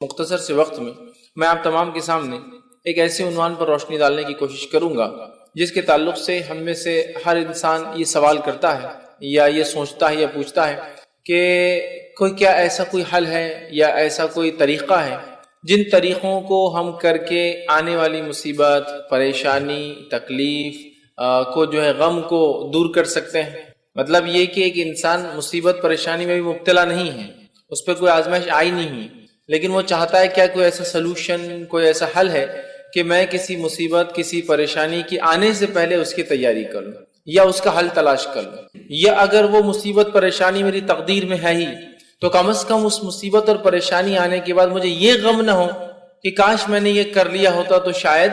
مختصر سے وقت میں آپ تمام کے سامنے ایک ایسے عنوان پر روشنی ڈالنے کی کوشش کروں گا جس کے تعلق سے ہم میں سے ہر انسان یہ سوال کرتا ہے یا یہ سوچتا ہے یا پوچھتا ہے کہ کیا ایسا کوئی حل ہے یا ایسا کوئی طریقہ ہے جن طریقوں کو ہم کر کے آنے والی مصیبت، پریشانی، تکلیف کو جو ہے غم کو دور کر سکتے ہیں۔ مطلب یہ کہ ایک انسان مصیبت پریشانی میں بھی مبتلا نہیں ہے، اس پہ کوئی آزمائش آئی نہیں ہے، لیکن وہ چاہتا ہے کیا کوئی ایسا سلوشن، کوئی ایسا حل ہے کہ میں کسی مصیبت، کسی پریشانی کی آنے سے پہلے اس کی تیاری کروں یا اس کا حل تلاش کروں، یا اگر وہ مصیبت پریشانی میری تقدیر میں ہے ہی تو کم از کم اس مصیبت اور پریشانی آنے کے بعد مجھے یہ غم نہ ہو کہ کاش میں نے یہ کر لیا ہوتا تو شاید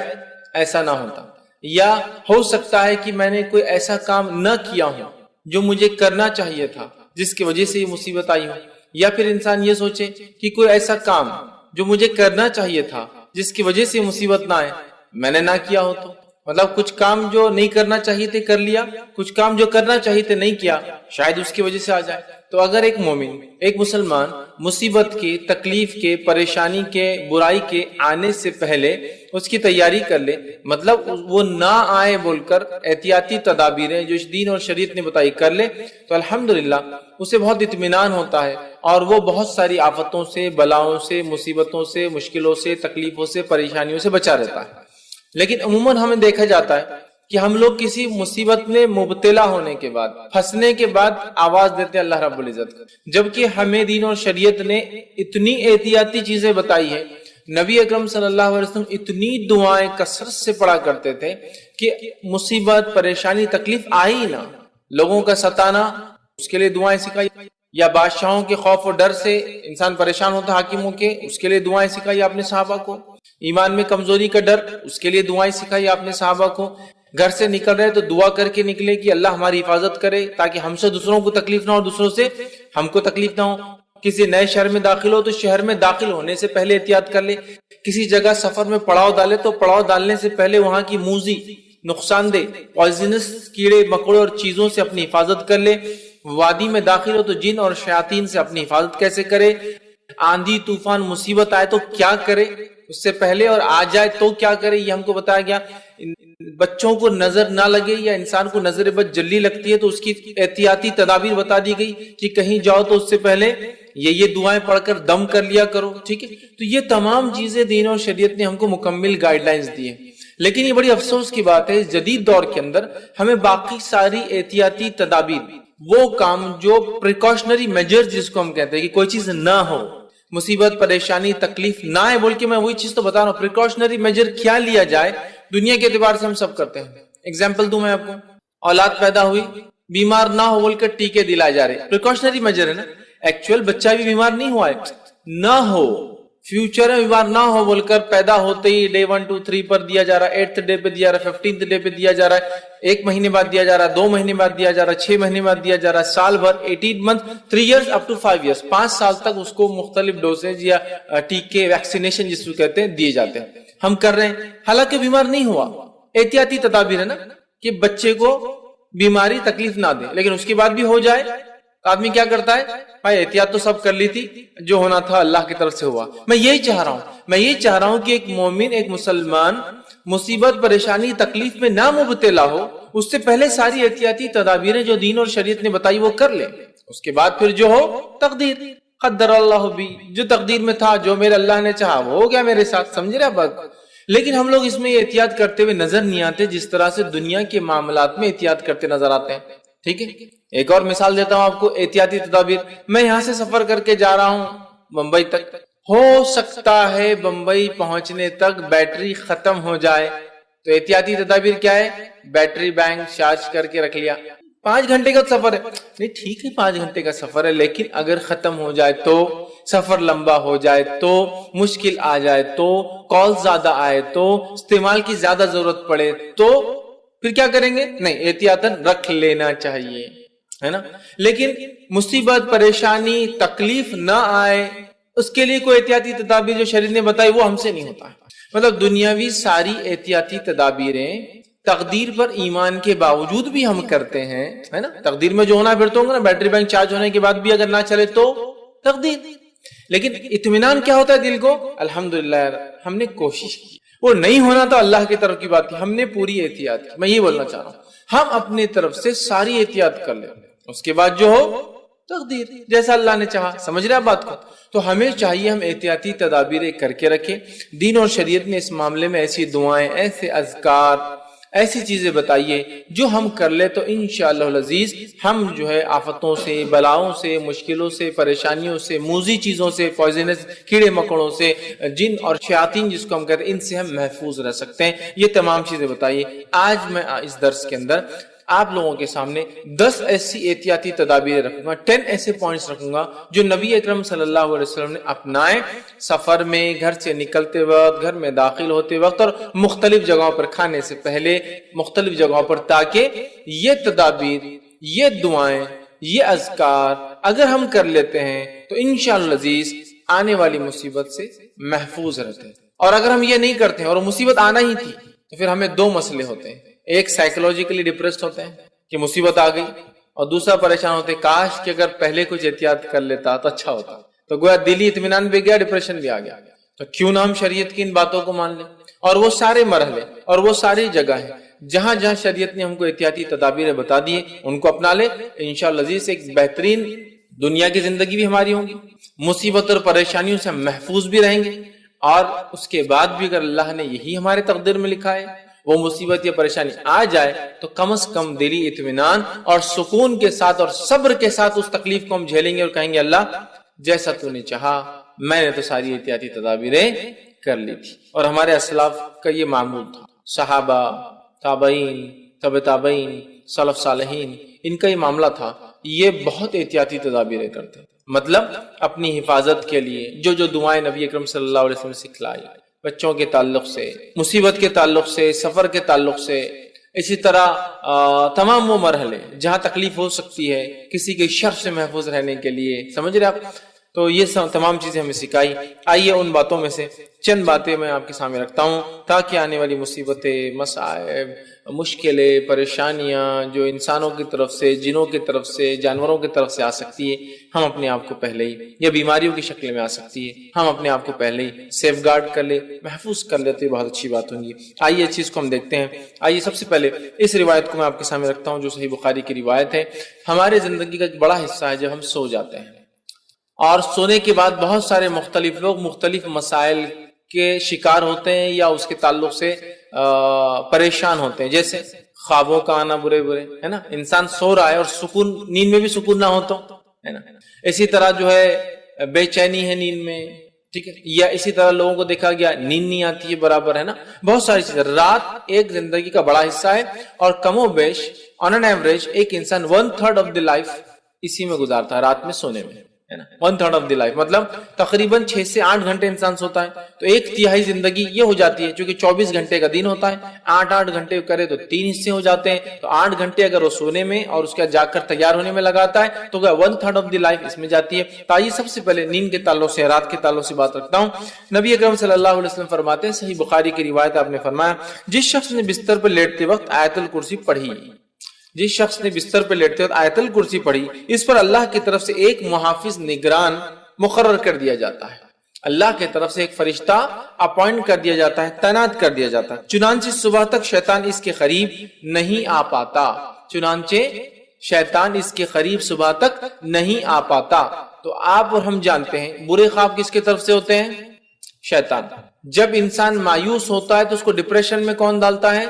ایسا نہ ہوتا، یا ہو سکتا ہے کہ میں نے کوئی ایسا کام نہ کیا ہو جو مجھے کرنا چاہیے تھا جس کی وجہ سے یہ مصیبت آئی ہو، یا پھر انسان یہ سوچے کہ کوئی ایسا کام جو مجھے کرنا چاہیے تھا جس کی وجہ سے مصیبت نہ آئے میں نے نہ کیا ہو تو، مطلب کچھ کام جو نہیں کرنا چاہیے تھے کر لیا، کچھ کام جو کرنا چاہیے تھے نہیں کیا، شاید اس کی وجہ سے آ جائے۔ تو اگر ایک مومن، ایک مسلمان مصیبت کے، تکلیف کے، پریشانی کے، برائی کے آنے سے پہلے اس کی تیاری کر لے، مطلب وہ نہ آئے بول کر احتیاطی تدابیریں جو دین اور شریعت نے بتائی کر لے، تو الحمدللہ اسے بہت اطمینان ہوتا ہے اور وہ بہت ساری آفتوں سے، بلاؤں سے، مصیبتوں سے، مشکلوں سے، تکلیفوں سے، پریشانیوں سے بچا رہتا ہے۔ لیکن عموماً ہمیں دیکھا جاتا ہے کہ ہم لوگ کسی مصیبت میں مبتلا ہونے کے بعد، پھنسنے کے بعد آواز دیتے ہیں اللہ رب العزت، جبکہ ہمیں دین اور شریعت نے اتنی احتیاطی چیزیں بتائی ہے۔ نبی اکرم صلی اللہ علیہ وسلم اتنی دعائیں کثرت سے پڑھا کرتے تھے کہ مصیبت، پریشانی، تکلیف آئی نہ، لوگوں کا ستانا، اس کے لیے دعائیں سکھائی، یا بادشاہوں کے خوف و ڈر سے انسان پریشان ہوتا حاکموں کے، اس کے لیے دعائیں سکھائی آپ نے صحابہ کو، ایمان میں کمزوری کا ڈر، اس کے لیے دعائیں سکھائی آپ نے صحابہ کو، گھر سے نکل رہے تو دعا کر کے نکلے کہ اللہ ہماری حفاظت کرے تاکہ ہم سے دوسروں کو تکلیف نہ ہو، دوسروں سے ہم کو تکلیف نہ ہو۔ کسی نئے شہر میں داخل ہو تو شہر میں داخل ہونے سے پہلے احتیاط کر لے، کسی جگہ سفر میں پڑاؤ ڈالے تو پڑاؤ ڈالنے سے پہلے وہاں کی موذی، نقصان دہ، پوائزنس کیڑے مکوڑے اور چیزوں سے اپنی حفاظت کر لے۔ وادی میں داخل ہو تو جن اور شیاطین سے اپنی حفاظت کیسے کرے، آندھی طوفان مصیبت آئے تو کیا کرے اس سے پہلے، اور آ جائے تو کیا کرے، یہ ہم کو بتایا گیا۔ بچوں کو نظر نہ لگے یا انسان کو نظر بد جلدی لگتی ہے تو اس کی احتیاطی تدابیر بتا دی گئی کہ کہیں جاؤ تو اس سے پہلے یہ دعائیں پڑھ کر دم کر لیا کرو، ٹھیک ہے۔ تو یہ تمام چیزیں دین اور شریعت نے ہم کو مکمل گائیڈ لائنز دی ہیں، لیکن یہ بڑی افسوس کی بات ہے جدید دور کے اندر ہمیں باقی ساری احتیاطی تدابیر، وہ کام جو پریکاشنری میجر جس کو ہم کہتے ہیں کہ کوئی چیز نہ ہو، مصیبت، پریشانی، تکلیف نہ آئے بول کے میں وہی چیز تو بتا رہا ہوں، پریکاشنری میجر کیا لیا جائے دنیا کے اعتبار سے ہم سب کرتے ہیں۔ ایگزامپل دوں میں آپ کو، اولاد پیدا ہوئی، بیمار نہ ہو بول کر ٹیکے دلائے جا رہے، پریکاشنری میجر ہے نا، ایکچوئل بچہ بھی بیمار نہیں ہوا ہے، نہ ہو فیوچر میں بیمار نہ ہو بول کر پیدا ہوتے ہی ڈے 1 2 3 پر دیا جا رہا ہے، 8th ڈے پہ دیا رہا ہے، 15th ڈے پہ دیا جا رہا ہے، 1 مہینے بعد دیا جا رہا ہے، 2 مہینے بعد دیا جا رہا ہے، 6 مہینے بعد دیا جا رہا ہے، سال بھر، 18 month, 3 years up to 5 years, 5 سال تک اس کو مختلف ڈوزز یا ٹیکے، ویکسینیشن جس کو کہتے ہیں، دیے جاتے ہیں، ہم کر رہے ہیں، حالانکہ بیمار نہیں ہوا، احتیاطی تدابیر ہے نا کہ بچے کو بیماری تکلیف نہ دے، لیکن اس کے بعد بھی ہو جائے تو آدمی کیا کرتا ہے، بھائی احتیاط تو سب کر لی تھی، جو ہونا تھا اللہ کی طرف سے ہوا۔ میں یہی چاہ رہا ہوں کہ ایک مومن، ایک مسلمان مصیبت، پریشانی، تکلیف میں نہ مبتلا ہو، اس سے پہلے ساری احتیاطی تدابیریں جو دین اور شریعت نے بتائی وہ کر لے، اس کے بعد پھر جو ہو تقدیر، قدر اللہ بھی، جو تقدیر میں تھا، جو میرے اللہ نے چاہا وہ ہو گیا میرے ساتھ، سمجھ رہے بات۔ لیکن ہم لوگ اس میں یہ احتیاط کرتے ہوئے نظر نہیں آتے جس طرح سے دنیا کے معاملات میں احتیاط کرتے نظر آتے ہیں، ٹھیک ہے۔ ایک اور مثال دیتا ہوں آپ کو، احتیاطی تدابیر۔ میں یہاں سے سفر کر کے جا رہا ہوں بمبئی تک، ہو سکتا ہے بمبئی پہنچنے تک بیٹری ختم ہو جائے، تو احتیاطی تدابیر کیا ہے، بیٹری بینک چارج کر کے رکھ لیا۔ 5 گھنٹے کا سفر ہے، نہیں ٹھیک ہے 5 گھنٹے کا سفر ہے، لیکن اگر ختم ہو جائے تو، سفر لمبا ہو جائے تو، مشکل آ جائے تو، کال زیادہ آئے تو، استعمال کی زیادہ ضرورت پڑے تو پھر کیا کریں گے، نہیں احتیاطاً رکھ لینا چاہیے، ہے نا۔ لیکن مصیبت، پریشانی، تکلیف نہ آئے اس کے لیے کوئی احتیاطی تدابیر جو شریعت نے بتائی وہ ہم سے نہیں ہوتا ہے۔ مطلب دنیاوی ساری احتیاطی تدابیریں تقدیر پر ایمان کے باوجود بھی ہم کرتے ہیں، ہے نا۔ تقدیر میں جو ہونا پھر تو ہوگا نا، بیٹری بینک چارج ہونے کے بعد بھی اگر نہ چلے تو تقدیر، لیکن اطمینان کیا ہوتا ہے دل کو؟ الحمدللہ ہم نے کوشش کی، وہ نہیں ہونا تو اللہ کی طرف کی بات تھی، ہم نے پوری احتیاط کی۔ میں یہ بولنا چاہ رہا ہوں ہم اپنی طرف سے ساری احتیاط کر لیں، اس کے بعد جو ہو تقدیر، جیسا اللہ نے چاہا۔ سمجھ رہے آپ بات کو؟ تو ہمیں چاہیے ہم احتیاطی تدابیر کر کے رکھیں۔ دین اور شریعت نے اس معاملے میں ایسی دعائیں، ایسے اذکار، ایسی چیزیں بتائیے جو ہم کر لیں تو انشاءاللہ العزیز ہم جو ہے آفتوں سے، بلاؤں سے، مشکلوں سے، پریشانیوں سے، موذی چیزوں سے، پوائزنس کیڑے مکوڑوں سے، جن اور شیاطین جس کو ہم کہتے ہیں، ان سے ہم محفوظ رہ سکتے ہیں۔ یہ تمام چیزیں بتائیے۔ آج میں اس درس کے اندر آپ لوگوں کے سامنے 10 ایسی احتیاطی تدابیر رکھوں گا، 10 ایسے پوائنٹس رکھوں گا جو نبی اکرم صلی اللہ علیہ وسلم نے اپنائے سفر میں، گھر سے نکلتے وقت، گھر میں داخل ہوتے وقت، اور مختلف جگہوں پر کھانے سے پہلے، مختلف جگہوں پر، تاکہ یہ تدابیر، یہ دعائیں، یہ اذکار اگر ہم کر لیتے ہیں تو انشاءاللہ العزیز آنے والی مصیبت سے محفوظ رہتے ہیں۔ اور اگر ہم یہ نہیں کرتے ہیں اور مصیبت آنا ہی تھی تو پھر ہمیں دو مسئلے ہوتے ہیں، ایک سائیکولوجیکلی ڈپریسڈ ہوتے ہیں کہ مصیبت آ گئی، اور دوسرا پریشان ہوتے ہیں کاش کہ اگر پہلے کچھ احتیاط کر لیتا تو اچھا ہوتا۔ تو گویا دلی اطمینان بھی گیا، ڈپریشن بھی آ گیا۔ تو کیوں نہ ہم شریعت کی ان باتوں کو مان لیں، اور وہ سارے مرحلے اور وہ ساری جگہ ہیں جہاں جہاں شریعت نے ہم کو احتیاطی تدابیر بتا دیے، ان کو اپنا لے، انشاءاللہ عزیز ایک بہترین دنیا کی زندگی بھی ہماری ہوگی، مصیبت اور پریشانیوں سے ہم محفوظ بھی رہیں گے، اور اس کے بعد بھی اگر اللہ نے یہی ہمارے تقدیر میں لکھا ہے وہ مصیبت یا پریشانی آ جائے تو کم از کم دلی اطمینان اور سکون کے ساتھ اور صبر کے ساتھ اس تکلیف کو ہم جھیلیں گے اور کہیں گے اللہ جیسا تو نے چاہا، میں نے تو ساری احتیاطی تدابیریں کر لی تھی۔ اور ہمارے اسلاف کا یہ معمول تھا، صحابہ، تابعین، تبع تابعین، سلف صالحین، ان کا یہ معاملہ تھا، یہ بہت احتیاطی تدابیریں کرتے، مطلب اپنی حفاظت کے لیے جو دعائیں نبی اکرم صلی اللہ علیہ وسلم نے سکھلائی، بچوں کے تعلق سے، مصیبت کے تعلق سے، سفر کے تعلق سے، اسی طرح تمام وہ مرحلے جہاں تکلیف ہو سکتی ہے کسی کے شر سے محفوظ رہنے کے لیے، سمجھ رہے آپ؟ تو یہ تمام چیزیں ہمیں سکھائی۔ آئیے ان باتوں میں سے چند باتیں میں آپ کے سامنے رکھتا ہوں تاکہ آنے والی مصیبتیں، مصائب، مشکلیں، پریشانیاں جو انسانوں کی طرف سے، جنوں کی طرف سے، جانوروں کی طرف سے آ سکتی ہے، ہم اپنے آپ کو پہلے ہی، یا بیماریوں کی شکل میں آ سکتی ہے، ہم اپنے آپ کو پہلے ہی سیف گارڈ کر لیں، محفوظ کر لیتے، بہت اچھی بات ہوگی۔ آئیے اس چیز کو ہم دیکھتے ہیں۔ آئیے سب سے پہلے اس روایت کو میں آپ کے سامنے رکھتا ہوں جو صحیح بخاری کی روایت ہے۔ ہمارے زندگی کا ایک بڑا حصہ ہے جب ہم سو جاتے ہیں، اور سونے کے بعد بہت سارے مختلف لوگ مختلف مسائل کے شکار ہوتے ہیں یا اس کے تعلق سے پریشان ہوتے ہیں، جیسے خوابوں کا آنا برے برے، ہے نا، انسان سو رہا ہے اور سکون، نیند میں بھی سکون نہ ہو تو، ہے نا، اسی طرح جو ہے بے چینی ہے نیند میں، ٹھیک ہے، یا اسی طرح لوگوں کو دیکھا گیا نیند نہیں آتی ہے برابر، ہے نا، بہت ساری چیزیں۔ رات ایک زندگی کا بڑا حصہ ہے، اور کم و بیش آن این ایوریج ایک انسان 1/3 آف دی لائف اسی میں گزارتا ہے، رات میں سونے میں، ہے نا، 1/3 آف دی لائف، مطلب تقریباً 6 سے 8 گھنٹے انسان سوتا ہے، تو 1/3 زندگی یہ ہو جاتی ہے، چونکہ 24 گھنٹے کا دن ہوتا ہے، 8 گھنٹے کرے تو 3 حصے ہو جاتے ہیں، تو 8 گھنٹے اگر وہ سونے میں اور اس کا جاگ کر تیار ہونے میں لگاتا ہے تو 1/3 آف دی لائف اس میں جاتی ہے۔ تو آئیے سب سے پہلے نیند کے تعلق سے، رات کے تعلق سے بات رکھتا ہوں۔ نبی اکرم صلی اللہ علیہ وسلم فرماتے ہیں، صحیح بخاری کی روایت، آپ نے فرمایا جس شخص نے بستر پر لیٹتے وقت آیت الکرسی پڑھی، جس شخص نے بستر پر لیٹتے وقت آیت الکرسی پڑھی، اس پر اللہ کی طرف سے ایک محافظ نگران مقرر کر دیا جاتا ہے، اللہ کی طرف سے ایک فرشتہ اپوائنٹ کر دیا جاتا ہے، تعینات کر دیا جاتا ہے، چنانچہ صبح تک شیطان اس کے قریب نہیں آ پاتا، چنانچہ شیطان اس کے قریب صبح تک نہیں آ پاتا۔ تو آپ اور ہم جانتے ہیں برے خواب کس کی طرف سے ہوتے ہیں؟ شیطان۔ جب انسان مایوس ہوتا ہے تو اس کو ڈپریشن میں کون ڈالتا ہے؟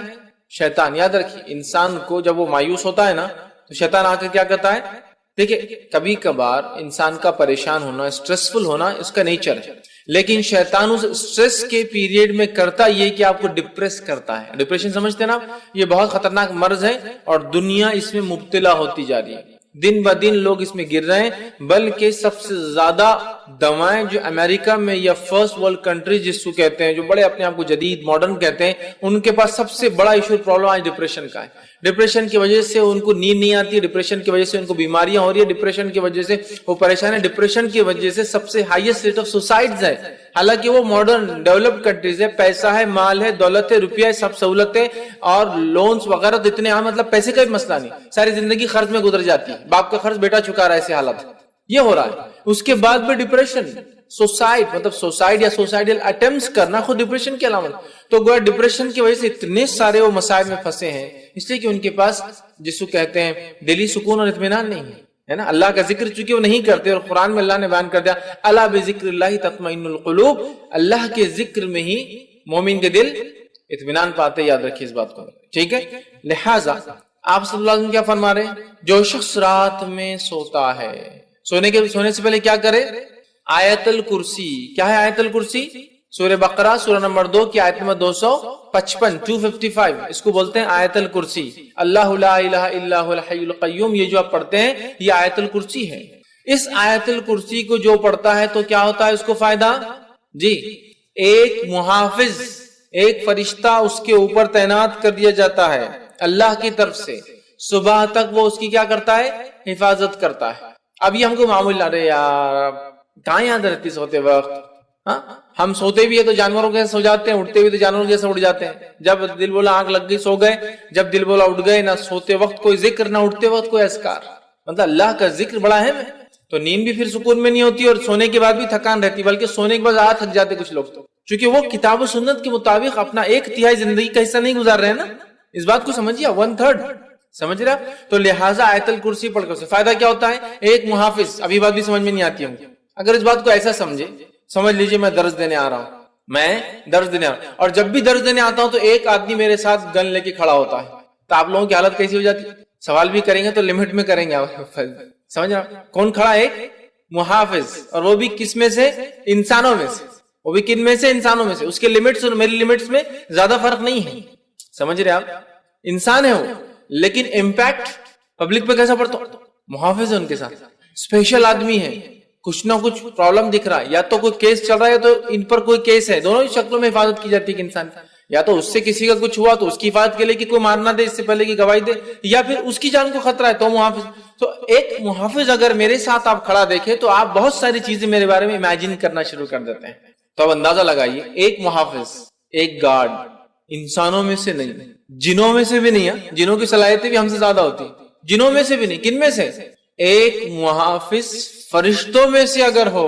شیطان۔ یاد رکھیے، انسان کو جب وہ مایوس ہوتا ہے نا تو شیطان آ کے کیا کرتا ہے؟ دیکھیں، کبھی کبھار انسان کا پریشان ہونا، اسٹریسفل ہونا اس کا نیچر ہے، لیکن شیطان اس اسٹریس کے پیریڈ میں کرتا یہ کہ آپ کو ڈپریس کرتا ہے۔ ڈپریشن سمجھتے ہیں نا، یہ بہت خطرناک مرض ہے اور دنیا اس میں مبتلا ہوتی جا رہی ہے، دن بہ دن لوگ اس میں گر رہے ہیں، بلکہ سب سے زیادہ دوائیں جو امریکہ میں یا فرسٹ ورلڈ کنٹری جس کو کہتے ہیں، جو بڑے اپنے آپ کو جدید ماڈرن کہتے ہیں، ان کے پاس سب سے بڑا ایشو پرابلم آج ڈپریشن کا ہے۔ ڈپریشن کی وجہ سے ان کو نیند نہیں آتی ہے، ڈپریشن کی وجہ سے ان کو بیماریاں ہو رہی ہے، ڈپریشن کی وجہ سے وہ پریشان ہے، ڈپریشن کی وجہ سے سب سے ہائیسٹ ریٹ آف سوسائڈز ہے، حالانکہ وہ ماڈرن ڈیولپڈ کنٹریز ہے، پیسہ ہے، مال ہے، دولت ہے، روپیہ ہے، سب سہولتیں اور لونز وغیرہ تو اتنے عام، مطلب پیسے کا بھی مسئلہ نہیں، ساری زندگی خرچ میں گزر جاتی ہے، باپ کا خرچ بیٹا چکا رہا ہے، ایسے حالت یہ ہو رہا ہے، اس کے بعد بھی ڈپریشن، سوسائڈ مطلب سوسائڈ یا سوسائڈل اٹیمپٹس کرنا خود ڈپریشن کی علامت. تو گویا ڈپریشن کی وجہ سے اتنے سارے وہ مسائل میں پھنسے ہیں اس لیے کہ ان کے پاس جس کو کہتے ہیں دلی سکون اور اطمینان نہیں ہے نا. اللہ کا ذکر چونکہ وہ نہیں کرتے, اور قرآن میں اللہ نے بیان کر دیا الا بذکر اللہ تطمئن القلوب, اللہ کے ذکر میں ہی مومن کے دل اطمینان پاتے. یاد رکھیے اس بات کو, ٹھیک ہے. لہٰذا آپ صلی اللہ علیہ وسلم کیا فرما رہے ہیں, جو شخص رات میں سوتا ہے سونے سے پہلے کیا کرے, آیت الکرسی. کیا ہے آیت الکرسی؟ سورہ بقرہ سورہ نمبر 2 کی آیت نمبر 255 اس کو بولتے ہیں آیت الکرسی. اللہ لا الہ الا هو الحی القیوم, یہ جو آپ پڑھتے ہیں یہ آیت الکرسی ہے. اس آیت الکرسی کو جو پڑھتا ہے تو کیا ہوتا ہے اس کو فائدہ جی, ایک محافظ ایک فرشتہ اس کے اوپر تعینات کر دیا جاتا ہے اللہ کی طرف سے, صبح تک وہ اس کی کیا کرتا ہے, حفاظت کرتا ہے. ابھی ہم کو معمول لا رہے یار کہاں یاد رہتی سوتے وقت, ہاں ہم سوتے بھی ہے تو جانوروں کے سو جاتے ہیں, اٹھتے بھی تو جانوروں جیسے اٹھ جاتے ہیں. جب دل بولا آنکھ لگ گئی سو گئے, جب دل بولا اٹھ گئے. نہ سوتے وقت کوئی ذکر نہ اٹھتے وقت کوئی اذکار, مطلب اللہ کا ذکر بڑا اہم ہے. تو نیند بھی پھر سکون میں نہیں ہوتی اور سونے کے بعد بھی تھکان رہتی, بلکہ سونے کے بعد زیادہ تھک جاتے کچھ لوگ تو, چونکہ وہ کتاب و سنت کے مطابق اپنا 1/3 زندگی کا حصہ نہیں گزار رہے ہیں نا. اس بات کو سمجھیے, 1/3 سمجھ رہے آپ. تو لہٰذا آیت الکرسی پڑھ کر فائدہ کیا ہوتا ہے, ایک محافظ. ابھی بات بھی سمجھ میں نہیں آتی ہم, اگر اس بات کو ایسا سمجھ لیجئے میں درس دینے آ رہا ہوں, اور جب بھی درس دینے آتا ہوں تو ایک آدمی میرے ساتھ گن لے کے کھڑا ہوتا ہے, تو آپ لوگوں کی حالت کیسی ہو جاتی ہے؟ سوال بھی کریں گے تو لمٹ میں کریں گے. سمجھ رہا, کون کھڑا ہے؟ ایک محافظ, اور وہ بھی کس میں سے, انسانوں میں سے. وہ بھی کن میں سے, انسانوں میں سے. اس کے لمٹس اور میری لمٹس میں زیادہ فرق نہیں ہے. سمجھ رہے آپ, انسان ہے وہ, لیکن امپیکٹ پبلک پہ کیسا پڑتا, محافظ ہے ان کے ساتھ, اسپیشل آدمی ہے. کچھ نہ کچھ پرابلم دکھ رہا ہے, یا تو کوئی کیس چل رہا ہے تو ان پر کوئی کیس ہے, دونوں ہی شکلوں میں حفاظت کی جاتی ہے کہ انسان, یا تو اس سے کسی کا کچھ ہوا تو اس کی حفاظت کے لیے کہ کوئی مار نہ دے اس سے پہلے کی گواہی دے, یا پھر اس کی جان کو خطرہ ہے تو محافظ. تو ایک محافظ اگر میرے ساتھ آپ کھڑا دیکھیں تو آپ بہت ساری چیزیں میرے بارے میں امیجن کرنا شروع کر دیتے ہیں. تو اب اندازہ لگائیے, ایک محافظ, ایک گارڈ, انسانوں میں سے نہیں, جنوں میں سے بھی نہیں ہے, جنوں کی صلاحیتیں بھی ہم سے زیادہ ہوتی, جنوں میں سے بھی نہیں, کن میں سے, ایک محافظ فرشتوں میں سے اگر ہو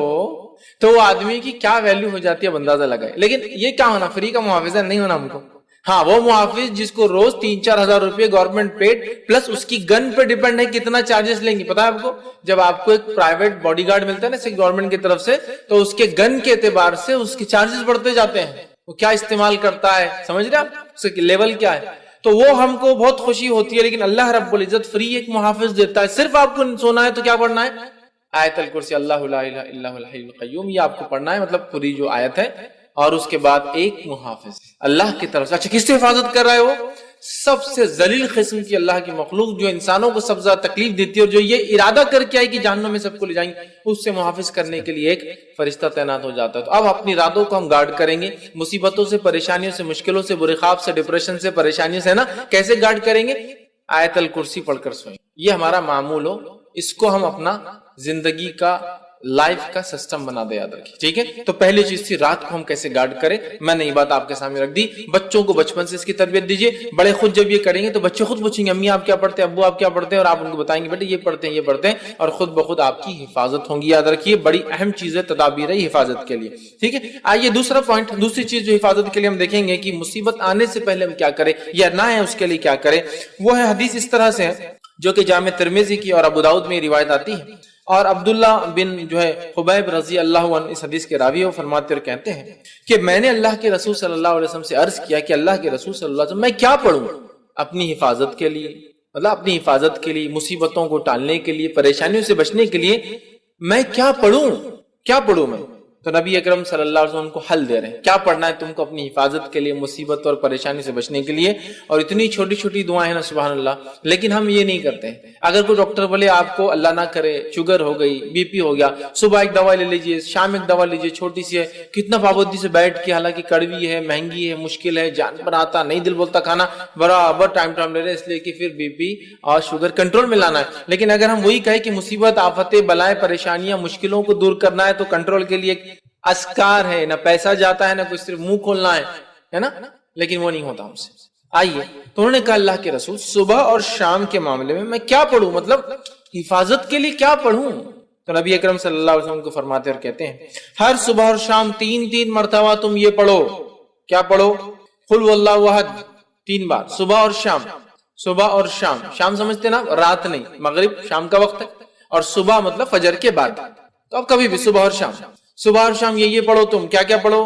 تو وہ آدمی کی کیا ویلیو ہو جاتی ہے اندازہ لگائے. لیکن یہ کیا ہونا, فری کا محافظ ہے نہیں ہونا ہم کو. ہاں وہ محافظ جس کو روز 3-4 ہزار روپے گورنمنٹ پیڈ پلس اس کی گن پہ ڈیپینڈ ہے کتنا چارجز لیں گی. پتا ہے آپ کو, جب آپ کو ایک پرائیویٹ باڈی گارڈ ملتا ہے نا گورنمنٹ کی طرف سے, تو اس کے گن کے اعتبار سے اس کے چارجز بڑھتے جاتے ہیں. وہ کیا استعمال کرتا ہے, سمجھ رہے آپ, اس کا لیول کیا ہے. تو وہ ہم کو بہت خوشی ہوتی ہے, لیکن اللہ رب العزت فری ایک محافظ دیتا ہے. صرف آپ کو سونا ہے تو کیا پڑھنا ہے, آیت الکرسی, اللہ لا الہ الا هو الحی القیوم, یہ آپ کو پڑھنا ہے. مطلب پوری جو آیت ہے, اور اس کے بعد ایک محافظ اللہ کی طرف سے. اچھا کس سے حفاظت کر رہا ہے وہ, سب سے ذلیل قسم کی اللہ کی مخلوق جو انسانوں کو سب سے زیادہ تکلیف دیتی ہے, اور جو یہ ارادہ کر کے آئی کہ جہنم میں سب کو لے جائیں گے, اس سے محافظ کرنے کے لیے ایک فرشتہ تعینات ہو جاتا ہے. تو اب اپنی ارادوں کو ہم گارڈ کریں گے, مصیبتوں سے, پریشانیوں سے, مشکلوں سے, برے خواب سے, ڈپریشن سے, پریشانیوں سے, نا کیسے گارڈ کریں گے, آیت الکرسی پڑھ کر سوئیں. یہ ہمارا معمول ہو, اس کو ہم اپنا زندگی کا لائف کا سسٹم بنا دے, یاد رکھیے, ٹھیک ہے. تو پہلی چیز تھی رات کو ہم کیسے گارڈ کریں. میں نے یہ بات آپ کے سامنے رکھ دی. بچوں کو بچپن سے اس کی تربیت دیجیے. بڑے خود جب یہ کریں گے تو بچے خود پوچھیں گے امی آپ کیا پڑھتے ہیں, ابو آپ کیا پڑھتے ہیں, اور آپ ان کو بتائیں گے بیٹے یہ پڑھتے ہیں, یہ پڑھتے ہیں, اور خود بخود آپ کی حفاظت ہوں گی. یاد رکھیے بڑی اہم چیز ہے, تدابیر ہے حفاظت کے لیے, ٹھیک ہے. آئیے دوسرا پوائنٹ, دوسری چیز جو حفاظت کے لیے ہم دیکھیں گے کہ مصیبت آنے سے پہلے ہم کیا کریں یا نہ ہے اس کے لیے کیا کریں, وہ ہے حدیث اس طرح سے ہے جو کہ جامع ترمذی کی اور ابو داؤد میں روایت آتی ہے. اور عبداللہ بن جو ہے خبیب رضی اللہ عنہ اس حدیث کے راوی وہ فرماتے اور کہتے ہیں کہ میں نے اللہ کے رسول صلی اللہ علیہ وسلم سے عرض کیا کہ اللہ کے رسول صلی اللہ علیہ وسلم میں کیا پڑھوں اپنی حفاظت کے لیے, مطلب اپنی حفاظت کے لیے, مصیبتوں کو ٹالنے کے لیے, پریشانیوں سے بچنے کے لیے میں کیا پڑھوں میں. تو نبی اکرم صلی اللہ علیہ وسلم کو حل دے رہے ہیں, کیا پڑھنا ہے تم کو اپنی حفاظت کے لیے, مصیبت اور پریشانی سے بچنے کے لیے. اور اتنی چھوٹی چھوٹی دعائیں ہیں نا سبحان اللہ, لیکن ہم یہ نہیں کرتے ہیں. اگر کوئی ڈاکٹر بولے آپ کو اللہ نہ کرے شوگر ہو گئی, بی پی ہو گیا, صبح ایک دوا لے لیجئے, شام ایک دوا لیجئے, چھوٹی سی ہے, کتنا پابندی سے بیٹھ کے, حالانکہ کڑوی ہے, مہنگی ہے, مشکل ہے, جان پر آتا نہیں, دل بولتا کھانا, برابر ٹائم لے رہے, اس لیے کہ پھر بی پی اور شوگر کنٹرول میں لانا ہے. لیکن اگر ہم وہی کہیں کہ مصیبت, آفتیں, بلائیں, پریشانیاں, مشکلوں کو دور کرنا ہے, تو کنٹرول کے لیے اذکار ہے, نہ پیسہ جاتا ہے, نہ کوئی صرف منہ کھولنا ہے نا, لیکن وہ نہیں ہوتا ہم سے. آئیے تو انہوں نے کہا اللہ کے رسول صبح اور شام کے معاملے میں کیا پڑھوں, مطلب حفاظت کے لیے کیا پڑھوں. تو نبی اکرم صلی اللہ علیہ وسلم کو فرماتے اور کہتے ہیں ہر صبح اور شام 3 مرتبہ تم یہ پڑھو. کیا پڑھو؟ قل واللہ احد 3 بار صبح اور شام. صبح اور شام، شام سمجھتے نا رات نہیں، مغرب شام کا وقت ہے، اور صبح مطلب فجر کے بعد. تو اب کبھی بھی صبح اور شام، صبح اور شام یہ پڑھو. تم کیا کیا پڑھو؟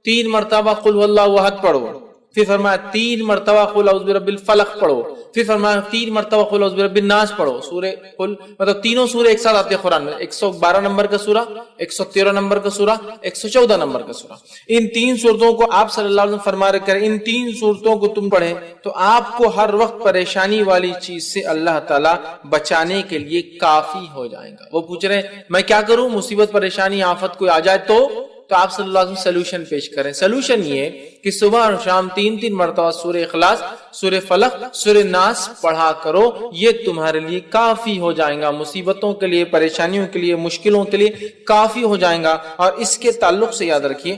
3 مرتبہ قل واللہ احد پڑھو، پھر فرمایا 3 مرتبہ قل اعوذ برب الفلق پڑھو، پھر فرمایا 3 مرتبہ قل اعوذ برب الناس پڑھو. سورہ قل مطلب تینوں سورے ایک ساتھ آتے ہیں قرآن میں، 112 نمبر کا سورہ، 113 نمبر کا سورہ، 114 نمبر کا سورہ. ان 3 سورتوں کو آپ صلی اللہ علیہ وسلم فرما رہے کریں، ان 3 سورتوں کو تم پڑھیں تو آپ کو ہر وقت پریشانی والی چیز سے اللہ تعالیٰ بچانے کے لیے کافی ہو جائے گا. وہ پوچھ رہے ہیں میں کیا کروں، مصیبت پریشانی آفت کوئی آ جائے تو آپ صلی اللہ علیہ وسلم سلوشن پیش کریں. سلوشن یہ کہ صبح اور شام 3 مرتبہ سورہ اخلاص، سورہ فلق، سورہ ناس پڑھا کرو. یہ تمہارے لیے کافی ہو جائے گا، مصیبتوں کے لیے، پریشانیوں کے لیے، مشکلوں کے لیے کافی ہو جائے گا. اور اس کے تعلق سے یاد رکھیے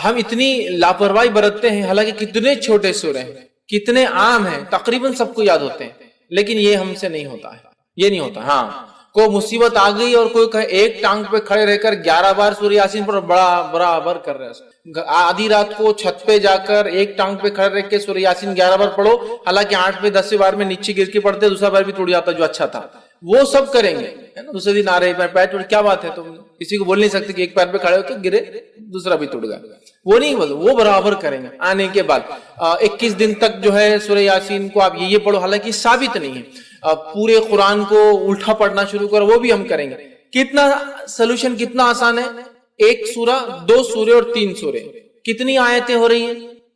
ہم اتنی لاپرواہی برتتے ہیں، حالانکہ کتنے چھوٹے سورے ہیں، کتنے عام ہیں، تقریباً سب کو یاد ہوتے ہیں، لیکن یہ ہم سے نہیں ہوتا ہے، یہ نہیں ہوتا. ہاں کوئی مصیبت آ گئی اور کوئی کہے ایک ٹانگ پہ کھڑے رہ کر 11 بار سورہ یاسین پر برابر کر رہے ہیں. آدھی رات کو چھت پہ جا کر ایک ٹانگ پہ کھڑے رہ کے سورہ یاسین 11 بار پڑھو، حالانکہ 8 پہ 10 بار میں نیچے گر کے پڑھتے، دوسرا بار بھی ٹوٹ جاتا جو اچھا تھا. وہ سب کریں گے دوسرے دن آ رہے پیر ٹوٹ، کیا بات ہے، تم کسی کو بول نہیں سکتے کہ ایک پیر پہ کھڑے ہو کے گرے دوسرا بھی ٹوٹ گیا. وہ نہیں بولو، وہ برابر کریں گے. آنے کے بعد 21 دن تک جو ہے سورہ یاسین کو آپ یہ پڑھو، حالانکہ ثابت نہیں ہے. پورے قرآن کو الٹا پڑھنا شروع کرو، وہ بھی ہم کریں گے. کتنا سلوشن کتنا آسان ہے، 1 سورہ 2 سورے اور 3 سورے، کتنی آیتیں ہو رہی ہیں،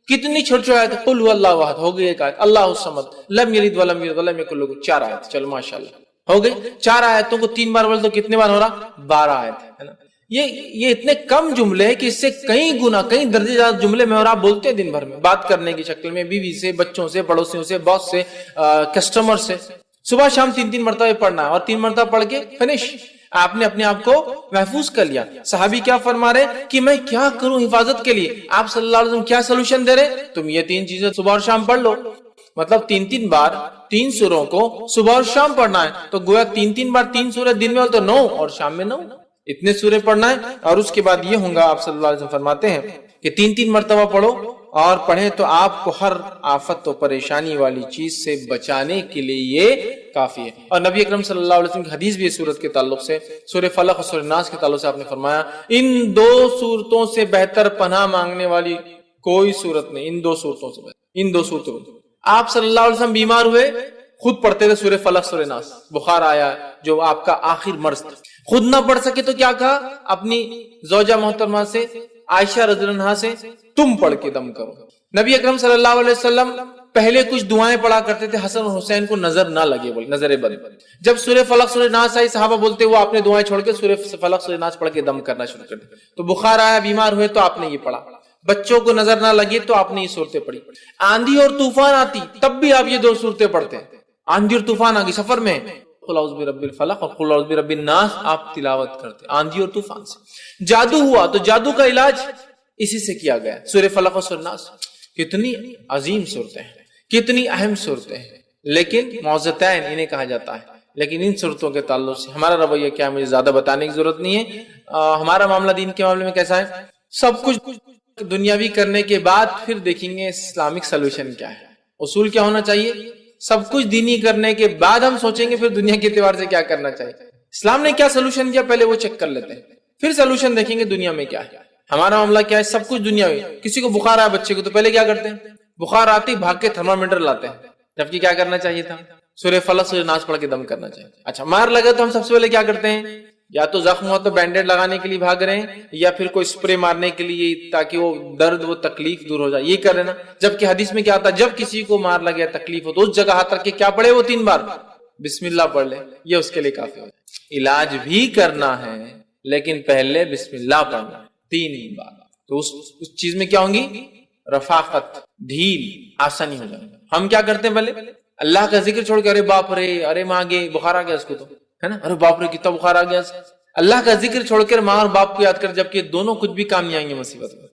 کتنی چھوٹی چھوٹی آیتیں. قل هو اللہ احد ہو گئی ایک آیت، اللہ الصمد لم یلد ولم یولد ولم یکن لہ 4 آیت. چلو ماشاءاللہ ہو گئی. 4 آیتوں کو 3 بار بول تو کتنے بار ہو رہا، 12 آیت ہے نا. یہ اتنے کم جملے ہیں کہ اس سے کئی گنا، کئی درجے زیادہ جملے میں اور آپ بولتے ہیں دن بھر میں، بات کرنے کی شکل میں، بیوی سے، بچوں سے، پڑوسیوں سے، باس سے، کسٹمر سے. صبح شام 3 مرتبہ پڑھنا ہے اور 3 مرتبہ پڑھ کے فنش. آپ نے اپنے آپ کو محفوظ کر لیا. صحابی کیا فرما رہے کہ میں کیا کروں حفاظت کے لیے، آپ صلی اللہ علیہ وسلم کیا سلوشن دے رہے، تم یہ 3 چیزیں صبح اور شام پڑھ لو. مطلب 3 بار 3 سوروں کو صبح اور شام پڑھنا ہے. تو گویا 3 بار 3 سورے دن میں ہو تو 9 اور شام میں 9، اتنے سورے پڑھنا ہے. اور اس کے بعد یہ ہوگا، آپ صلی اللہ علیہ وسلم فرماتے ہیں کہ 3 مرتبہ پڑھو اور پڑھیں تو آپ کو ہر آفت و پریشانی والی چیز سے بچانے کے لیے یہ کافی ہے. اور نبی اکرم صلی اللہ علیہ وسلم کی حدیث بھی اس صورت کے تعلق سے، سورہ فلق اور سورہ ناس کے تعلق سے آپ نے فرمایا ان 2 صورتوں سے بہتر پناہ مانگنے والی کوئی صورت نہیں. ان 2 صورتوں سے بہتر، ان 2 صورتوں. آپ صلی اللہ علیہ وسلم بیمار ہوئے، خود پڑھتے تھے سورہ فلق سورہ ناس. بخار آیا جو آپ کا آخر مرض تھا، خود نہ پڑھ سکے تو کیا کہا اپنی زوجہ محترمہ سے، عائشہ رضی اللہ عنہا سے، تم پڑھ کے دم کرو. نبی اکرم صلی اللہ علیہ وسلم پہلے کچھ دعائیں پڑھا کرتے تھے حسن اور حسین کو نظر نہ لگے، بولے نظر بد. جب سورہ فلق سورہ ناس آئی، صحابہ بولتے وہ آپ نے دعائیں چھوڑ کے سورہ فلق سورہ ناس پڑھ کے دم کرنا شروع کر دیا. تو بخار آیا، بیمار ہوئے تو آپ نے یہ پڑھا. بچوں کو نظر نہ لگے تو آپ نے یہ صورتیں پڑھی. آندھی اور طوفان آتی تب بھی آپ یہ 2 صورتیں پڑھتے ہیں. آندھی اور طوفان آ گئی سفر میں، قل اعوذ برب الفلق اور قل اعوذ برب الناس آپ تلاوت کرتے آندھی اور طوفان سے. جادو ہوا تو جادو کا علاج اسی سے کیا گیا، سورہ فلق اور سورہ ناس. کتنی عظیم صورتیں ہیں، کتنی اہم صورتیں ہیں، لیکن معوذتین انہیں کہا جاتا ہے. لیکن ان صورتوں کے تعلق سے ہمارا رویہ کیا ہے، مجھے زیادہ بتانے کی ضرورت نہیں ہے. ہمارا معاملہ دین کے معاملے میں کیسا ہے، سب کچھ دنیاوی کرنے کے بعد پھر دیکھیں گے اسلامک سلوشن کیا ہے. اصول کیا ہونا چاہیے، سب کچھ دینی کرنے کے بعد ہم سوچیں گے پھر دنیا کے اعتبار سے کیا کرنا چاہیے. اسلام نے کیا سلوشن دیا پہلے وہ چیک کر لیتے ہیں، پھر سلوشن دیکھیں گے دنیا میں کیا ہے. ہمارا معاملہ کیا ہے، سب کچھ دنیا میں. کسی کو بخار آیا بچے کو تو پہلے کیا کرتے ہیں، بخار آتی بھاگ کے تھرمامیٹر لاتے ہیں، جبکہ کیا کرنا چاہیے تھا، سورہ فلق سورہ ناس پڑھ کے دم کرنا چاہیے. اچھا مار لگا تو ہم سب سے پہلے کیا کرتے ہیں، یا تو زخم ہوا تو بینڈیڈ لگانے کے لیے بھاگ رہے ہیں، یا پھر کوئی اسپرے مارنے کے لیے تاکہ وہ درد وہ تکلیف دور ہو جائے، یہ کر رہے نا. جبکہ حدیث میں کیا آتا ہے، جب کسی کو مار لگے تکلیف ہو تو اس جگہ ہاتھ رکھ کے کیا پڑھے، وہ 3 بار بسم اللہ پڑھ لے، یہ اس کے لیے کافی ہو. علاج بھی کرنا ہے لیکن پہلے بسم اللہ پڑھنا ہے 3 بار. تو اس چیز میں کیا ہوں گی، رفاقت، ڈھیل، آسانی ہو جائے. ہم کیا کرتے ہیں، پہلے اللہ کا ذکر چھوڑ کے ارے باپ رے، ارے ماں گے بخار آ گیا اس کو تو ہے نا، ارے باپ رے کتنا بخار آ گیا. اللہ کا ذکر چھوڑ کر ماں اور باپ کو یاد کر، جبکہ دونوں کچھ بھی کام نہیں آئیں گے مصیبت میں.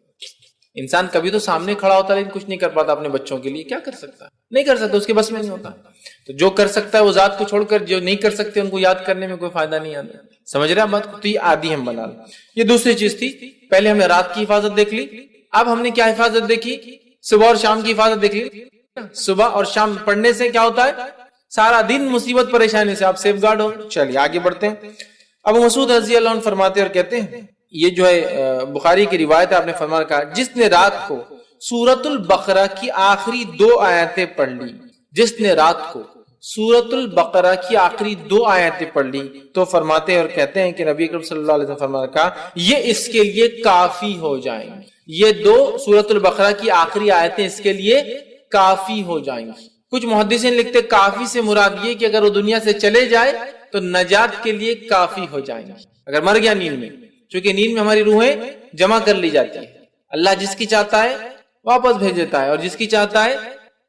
انسان کبھی تو سامنے کھڑا ہوتا ہے لیکن کچھ نہیں کر پاتا اپنے بچوں کے لیے. کیا کر سکتا ہے، نہیں کر سکتا، اس کے بس میں نہیں ہوتا. تو جو کر سکتا ہے وہ ذات کو چھوڑ کر جو نہیں کر سکتے ان کو یاد کرنے میں کوئی فائدہ نہیں آتا. سمجھ رہے ہیں بات کو؟ تو یہ عادی ہم بنا لیں. یہ دوسری چیز تھی. پہلے ہم نے رات کی حفاظت دیکھ لی. اب ہم نے کیا حفاظت دیکھی؟ صبح اور شام کی حفاظت دیکھ لی. صبح اور شام پڑھنے سے کیا ہوتا ہے؟ سارا دن مصیبت پریشانی سے آپ سیف گارڈ ہو. چلیے آگے بڑھتے ہیں. ابو مسعود رضی اللہ عنہ فرماتے اور کہتے ہیں، یہ جو ہے بخاری کی روایت ہے، آپ نے فرمایا کہا جس نے رات کو سورۃ البقرہ کی آخری 2 آیتیں پڑھ لی، جس نے رات کو سورۃ البقرہ کی آخری 2 آیتیں پڑھ لی، تو فرماتے اور کہتے ہیں کہ نبی اکرم صلی اللہ علیہ وسلم فرمایا کہا یہ اس کے لیے کافی ہو جائیں گی. یہ 2 سورۃ البقرہ کی آخری آیتیں اس کے لیے کافی ہو جائیں گی. کچھ محدثین لکھتے کافی سے مراد یہ کہ اگر وہ دنیا سے چلے جائے تو نجات کے لیے کافی ہو جائیں گے. اگر مر گیا نیند میں، چونکہ نیند میں ہماری روحیں جمع کر لی جاتی ہے، اللہ جس کی چاہتا ہے واپس بھیج دیتا ہے اور جس کی چاہتا ہے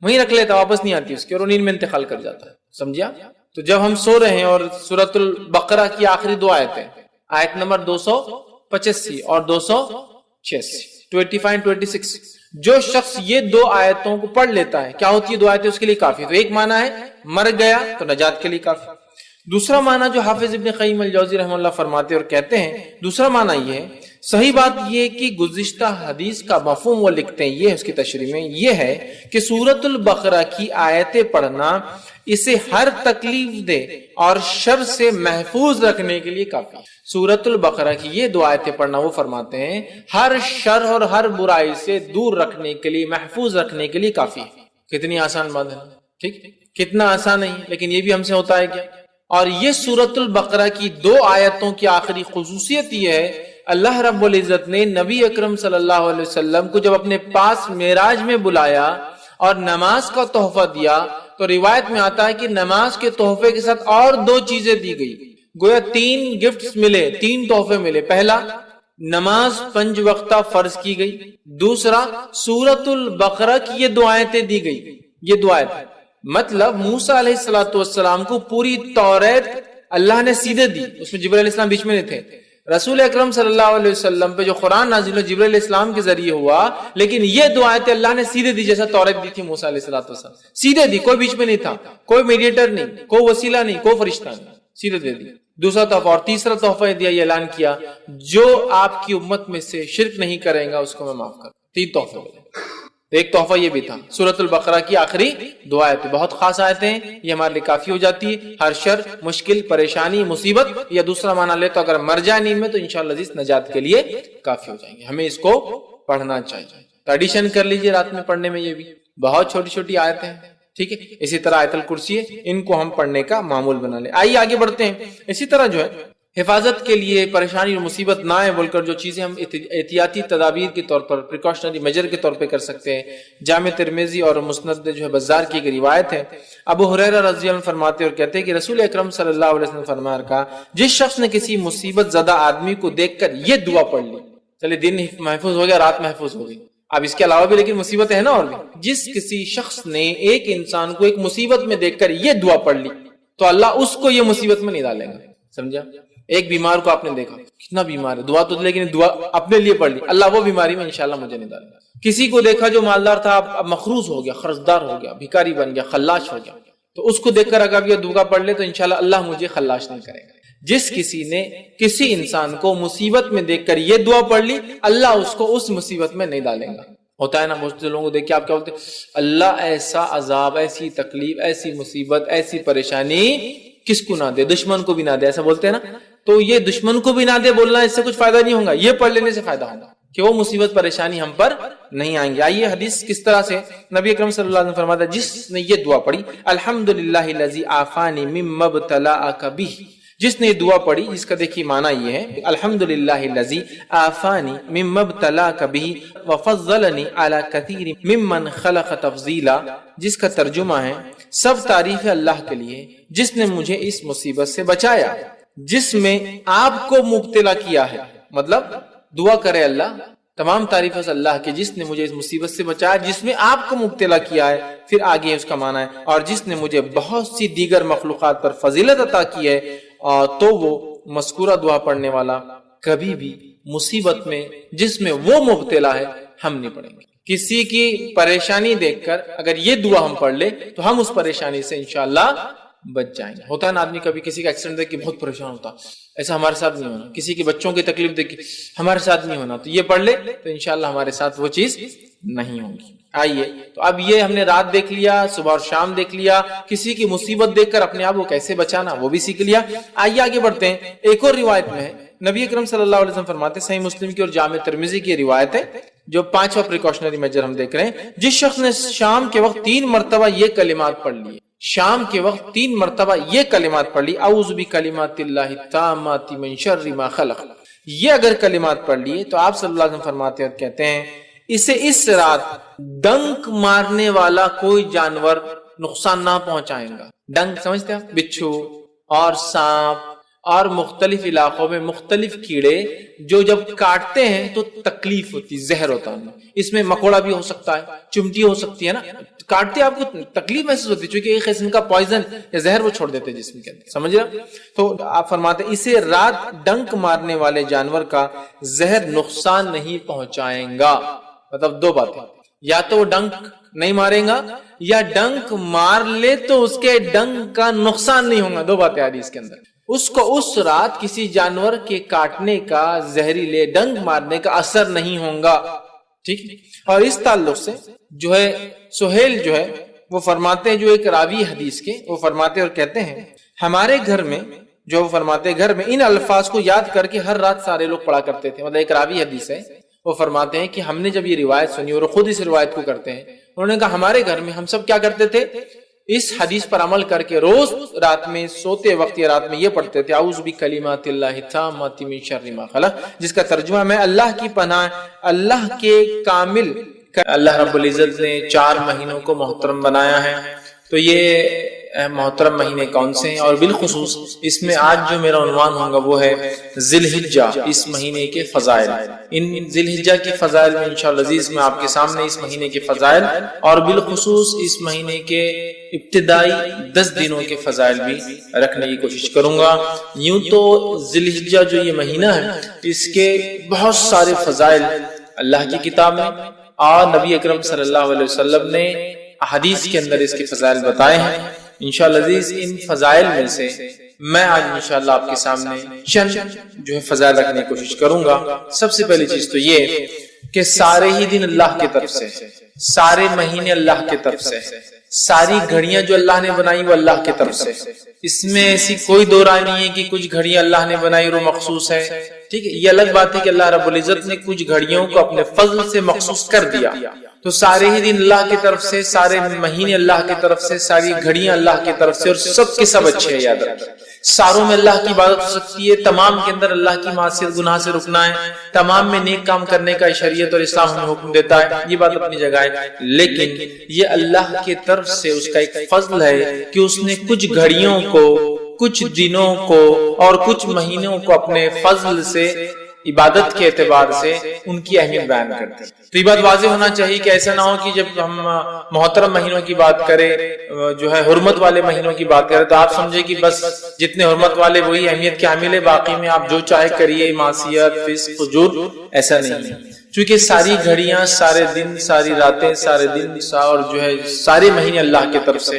وہیں رکھ لیتا، واپس نہیں آتی اس کی، اور وہ نیند میں انتقال کر جاتا ہے. سمجھا؟ تو جب ہم سو رہے ہیں اور سورۃ البقرہ کی آخری 2 آیتیں، آیت نمبر 285 اور 286 25 26، جو شخص یہ 2 آیتوں کو پڑھ لیتا ہے، کیا ہوتی ہے 2 آیتیں اس کے لیے کافی. تو ایک معنی ہے مر گیا تو نجات کے لیے کافی. دوسرا معنی جو حافظ ابن قیم الجوزی رحمہ اللہ فرماتے اور کہتے ہیں، دوسرا معنی یہ ہے، صحیح بات یہ کہ گزشتہ حدیث کا مفہوم وہ لکھتے ہیں، یہ اس کی تشریح میں یہ ہے کہ سورۃ البقرہ کی آیتیں پڑھنا اسے ہر تکلیف دہ اور شر سے محفوظ رکھنے کے لیے کافی. سورۃ البقرہ کی یہ 2 آیتیں پڑھنا، وہ فرماتے ہیں، ہر شر اور ہر برائی سے دور رکھنے کے لیے، محفوظ رکھنے کے لیے کافی. کتنی آسان بات ہے، ٹھیک؟ کتنا آسان نہیں، لیکن یہ بھی ہم سے ہوتا ہے کیا؟ اور یہ سورۃ البقرہ کی 2 آیتوں کی آخری خصوصیت یہ ہے، اللہ رب العزت نے نبی اکرم صلی اللہ علیہ وسلم کو جب اپنے پاس معراج میں بلایا اور نماز کا تحفہ دیا، تو روایت میں آتا ہے کہ نماز کے تحفے کے ساتھ اور 2 چیزیں دی گئی. گویا 3 گفٹس ملے، 3 تحفے ملے. پہلا، نماز 5 وقتہ فرض کی گئی. دوسرا، سورۃ البقرہ کی یہ 2 آیتیں دی گئی. یہ 2 آیتیں مطلب موسیٰ علیہ السلام کو پوری توریت اللہ نے سیدھے دی، اس میں جبرائیل علیہ السلام بیچ میں نہیں تھے. رسول اکرم صلی اللہ علیہ وسلم پہ جو قرآن نازل ہوا جبرائیل علیہ السلام کے ذریعے ہوا، لیکن یہ 2 آیتیں اللہ نے سیدھے دی، جیسا توریت دی تھی موسیٰ علیہ السلام. سیدھے دی، کوئی بیچ میں نہیں تھا، کوئی میڈیٹر نہیں، کوئی وسیلہ نہیں، کوئی فرشتہ نہیں، سیدھے دے دی. دوسرا تحفہ اور تیسرا تحفہ دیا، یہ اعلان کیا جو آپ کی امت میں سے شرک نہیں کرے گا اس کو میں معاف کروں. 3 تحفے ملے. ایک تحفہ یہ بھی تھا، سورۃ البقرہ کی آخری 2 آیتیں بہت خاص آیتیں ہیں، یہ ہمارے لیے کافی ہو جاتی ہے ہر شر، مشکل، پریشانی، مصیبت. یا دوسرا معنی لے تو اگر مر جائے نیند میں تو انشاءاللہ عزیز نجات کے لیے کافی ہو جائیں گے. ہمیں اس کو پڑھنا چاہیے. تو ایڈیشن کر لیجئے رات میں پڑھنے میں، یہ بھی بہت چھوٹی چھوٹی آیتیں ہیں، ٹھیک ہے. اسی طرح آیت الکرسی ہے، ان کو ہم پڑھنے کا معمول بنا لیں. آئیے آگے بڑھتے ہیں. اسی طرح جو ہے حفاظت کے لیے پریشانی اور مصیبت نہ آئے بول کر جو چیزیں ہم احتیاطی تدابیر کے طور پر، پریکاشنری میجر کے طور پہ کر سکتے ہیں، جامع ترمذی اور مسند جو ہے بزار کی ایک روایت ہے، ابو ہریرہ رضی اللہ عنہ فرماتے اور کہتے ہیں کہ رسول اکرم صلی اللہ علیہ وسلم فرمایا کہا جس شخص نے کسی مصیبت زدہ آدمی کو دیکھ کر یہ دعا پڑھ لی، چلے دن محفوظ ہو گیا، رات محفوظ ہو گئی، اب اس کے علاوہ بھی لیکن مصیبتیں ہیں نا اور بھی. جس کسی شخص نے ایک انسان کو ایک مصیبت میں دیکھ کر یہ دعا پڑھ لی تو اللہ اس کو یہ مصیبت میں نہیں ڈالے گا. سمجھا؟ ایک بیمار کو آپ نے دیکھا کتنا بیمار ہے، دعا تو لیکن دعا اپنے لیے پڑھ لی، اللہ وہ بیماری میں انشاءاللہ مجھے نہیں ڈالے گا. کسی کو دیکھا جو مالدار تھا اب مخروز ہو گیا، قرضدار ہو گیا، بھکاری بن گیا، خلاش ہو گیا، تو اس کو دیکھ کر اگر یہ دعا پڑھ لے تو انشاءاللہ اللہ مجھے خلاش نہیں کرے گا. جس کسی نے کسی انسان کو مصیبت میں دیکھ کر یہ دعا پڑھ لی اللہ اس کو اس مصیبت میں نہیں ڈالے گا. ہوتا ہے نا بہت سے لوگوں کو دیکھ کے آپ کیا بولتے ہیں، اللہ ایسا عذاب، ایسی تکلیف، ایسی مصیبت، ایسی پریشانی کس کو نہ دے، دشمن کو بھی نہ دے، ایسا بولتے ہیں نا. تو یہ دشمن کو بھی نہ دے بولنا اس سے کچھ فائدہ نہیں ہوگا، یہ پڑھ لینے سے فائدہ ہوگا کہ وہ مصیبت پریشانی ہم پر نہیں آئیں گے. آئیے حدیث کس طرح سے نبی اکرم صلی اللہ علیہ وسلم فرماتا ہے جس نے یہ دعا پڑھی الحمدللہ الذی عافانی مما ابتلاک بہ، جس نے دعا پڑھی، جس کا دیکھیے معنی یہ ہے الحمدللہ الذی عافانی مما ابتلاک بہ وفضلنی علی کثیر ممن خلق تفضیلا، جس کا ترجمہ ہے سب تعریف ہے اللہ کے لیے جس نے مجھے اس مصیبت سے بچایا جس میں آپ کو مبتلا کیا ہے. مطلب دعا کرے اللہ، تمام تعریف ہے اللہ کے جس نے مجھے اس مصیبت سے بچایا جس میں آپ کو مبتلا کیا ہے. پھر آگے اس کا معنی ہے اور جس نے مجھے بہت سی دیگر مخلوقات پر فضیلت عطا کی ہے، تو وہ مذکورہ دعا پڑھنے والا کبھی بھی مصیبت میں جس میں وہ مبتلا ہے ہم نہیں پڑھیں گے. کسی کی پریشانی دیکھ کر اگر یہ دعا ہم پڑھ لے تو ہم اس پریشانی سے انشاءاللہ بچ جائیں گے. ہوتا ہے نا آدمی کبھی کسی کا ایکسیڈنٹ دیکھ کے بہت پریشان ہوتا، ایسا ہمارے ساتھ نہیں ہونا. کسی کے بچوں کی تکلیف دیکھ کے ہمارے ساتھ نہیں ہونا. تو یہ پڑھ لے تو انشاءاللہ ہمارے ساتھ وہ چیز نہیں ہوگی. آئیے تو اب یہ ہم نے رات دیکھ لیا، صبح اور شام دیکھ لیا، کسی کی مصیبت دیکھ کر اپنے آپ کو کیسے بچانا وہ بھی سیکھ لیا. آئیے آگے بڑھتے ہیں. ایک اور روایت میں ہے، نبی اکرم صلی اللہ علیہ وسلم فرماتے، صحیح مسلم کی اور جامع ترمذی کی روایت ہے، جو 5واں پریکاشنری میجر ہم دیکھ رہے ہیں، جس شخص نے شام کے وقت 3 مرتبہ یہ کلمات پڑھ لیے، شام کے وقت 3 مرتبہ یہ کلمات پڑھ لی، اعوذ بکلمات اللہ التامات من شر ما خلق، یہ اگر کلمات پڑھ لیے تو آپ صلی اللہ علیہ وسلم فرماتے ہیں اور کہتے ہیں اسے اس رات ڈنک مارنے والا کوئی جانور نقصان نہ پہنچائے گا. ڈنک سمجھتے ہیں؟ بچھو اور سانپ اور مختلف علاقوں میں مختلف کیڑے جو جب کاٹتے ہیں تو تکلیف ہوتی، زہر ہوتا ہے. اس میں مکوڑا بھی ہو سکتا ہے، چمٹی ہو سکتی ہے نا، کاٹتے آپ کو تکلیف محسوس ہوتی ہے چونکہ ایک قسم کا پوائزن یا زہر وہ چھوڑ دیتے جسم کے اندر، سمجھ رہے؟ تو آپ فرماتے ہیں اسے رات ڈنک مارنے والے جانور کا زہر نقصان نہیں پہنچائیں گا. مطلب 2 باتیں، یا تو وہ ڈنک نہیں مارے گا یا ڈنک مار لے تو اس کے ڈنک کا نقصان نہیں ہوگا. 2 باتیں حدیث کے اندر. اس کو اس رات کسی جانور کے کاٹنے کا، زہریلے ڈنک مارنے کا اثر نہیں ہوگا. ٹھیک. اور اس تعلق سے جو ہے سہیل جو ہے وہ فرماتے ہیں، جو ایک راوی حدیث کے، وہ فرماتے اور کہتے ہیں ہمارے گھر میں، جو فرماتے گھر میں ان الفاظ کو یاد کر کے ہر رات سارے لوگ پڑھا کرتے تھے. مطلب ایک راوی حدیث ہے، وہ فرماتے ہیں کہ ہم نے جب یہ روایت سنی اور خود اس روایت کو کرتے ہیں، انہوں نے کہا ہمارے گھر میں ہم سب کیا کرتے تھے، اس حدیث پر عمل کر کے روز رات میں سوتے وقت یا رات میں یہ پڑھتے تھے اعوذ بکلمات اللہ التامات من شر ما خلق، جس کا ترجمہ میں اللہ کی پناہ، اللہ کے کامل. اللہ رب العزت نے 4 مہینوں کو محترم بنایا ہے. تو یہ محترم مہینے کون سے ہیں؟ اور بالخصوص اس میں آج جو میرا عنوان ہوگا وہ ہے ذی الحجہ، اس مہینے کے فضائل. ان ذی الحجہ کے فضائل میں انشاءاللہ عزیز میں آپ کے سامنے اس مہینے کے فضائل اور بالخصوص اس مہینے کے ابتدائی 10 دنوں کے فضائل بھی رکھنے کی کوشش کروں گا. یوں تو ذی الحجہ جو یہ مہینہ ہے اس کے بہت سارے فضائل اللہ کی کتاب میں اور نبی اکرم صلی اللہ علیہ وسلم نے حدیث کے اندر اس کے فضائل بتائے ہیں. انشاءاللہ عزیز ان فضائل میں سے میں آج انشاءاللہ آپ کے سامنے چند جو ہے فضائل رکھنے کی کوشش کروں گا. سب سے پہلی چیز تو یہ کہ سارے ہی دن اللہ کی طرف سے، سارے مہینے اللہ کی طرف سے، ساری گھڑیاں جو اللہ نے بنائی وہ اللہ کی طرف سے. اس میں ایسی کوئی دو رائے نہیں ہے کہ کچھ گھڑیاں اللہ نے بنائی اور وہ مخصوص ہے. ٹھیک ہے، یہ الگ بات ہے کہ اللہ رب العزت نے کچھ گھڑیوں کو اپنے فضل سے مخصوص کر دیا. تو سارے ہی دن اللہ کی طرف سے، سارے مہینے اللہ کی طرف سے، ساری گھڑیاں اللہ کی طرف سے، اور سب کے سب اچھے ہیں. یاد رکھیں ساروں میں اللہ کی عبادت ہو سکتی ہے، تمام کے اندر اللہ کی معصیت گناہ سے رکنا ہے، تمام میں نیک کام کرنے کا شریعت اور اسلام ہمیں حکم دیتا ہے. یہ بات اپنی جگہ ہے، لیکن یہ اللہ کی طرف سے اس کا ایک فضل ہے کہ اس نے کچھ گھڑیوں کو، کچھ دنوں کو اور کچھ مہینوں کو اپنے فضل سے، عبادت کے اعتبار سے ان کی اہمیت بیان کرتے ہیں. تو یہ بات واضح ہونا چاہیے کہ ایسا نہ ہو کہ جب ہم محترم مہینوں کی بات کریں، جو ہے حرمت والے مہینوں کی بات کریں، تو آپ سمجھے کہ بس جتنے حرمت والے وہی اہمیت کے حامل ہے، باقی میں آپ جو چاہے کریے، معصیت، فسق، فجور. ایسا نہیں ہے، چونکہ ساری گھڑیاں، سارے دن، ساری راتیں، سارے دن اور جو ہے سارے مہینے اللہ کی طرف سے.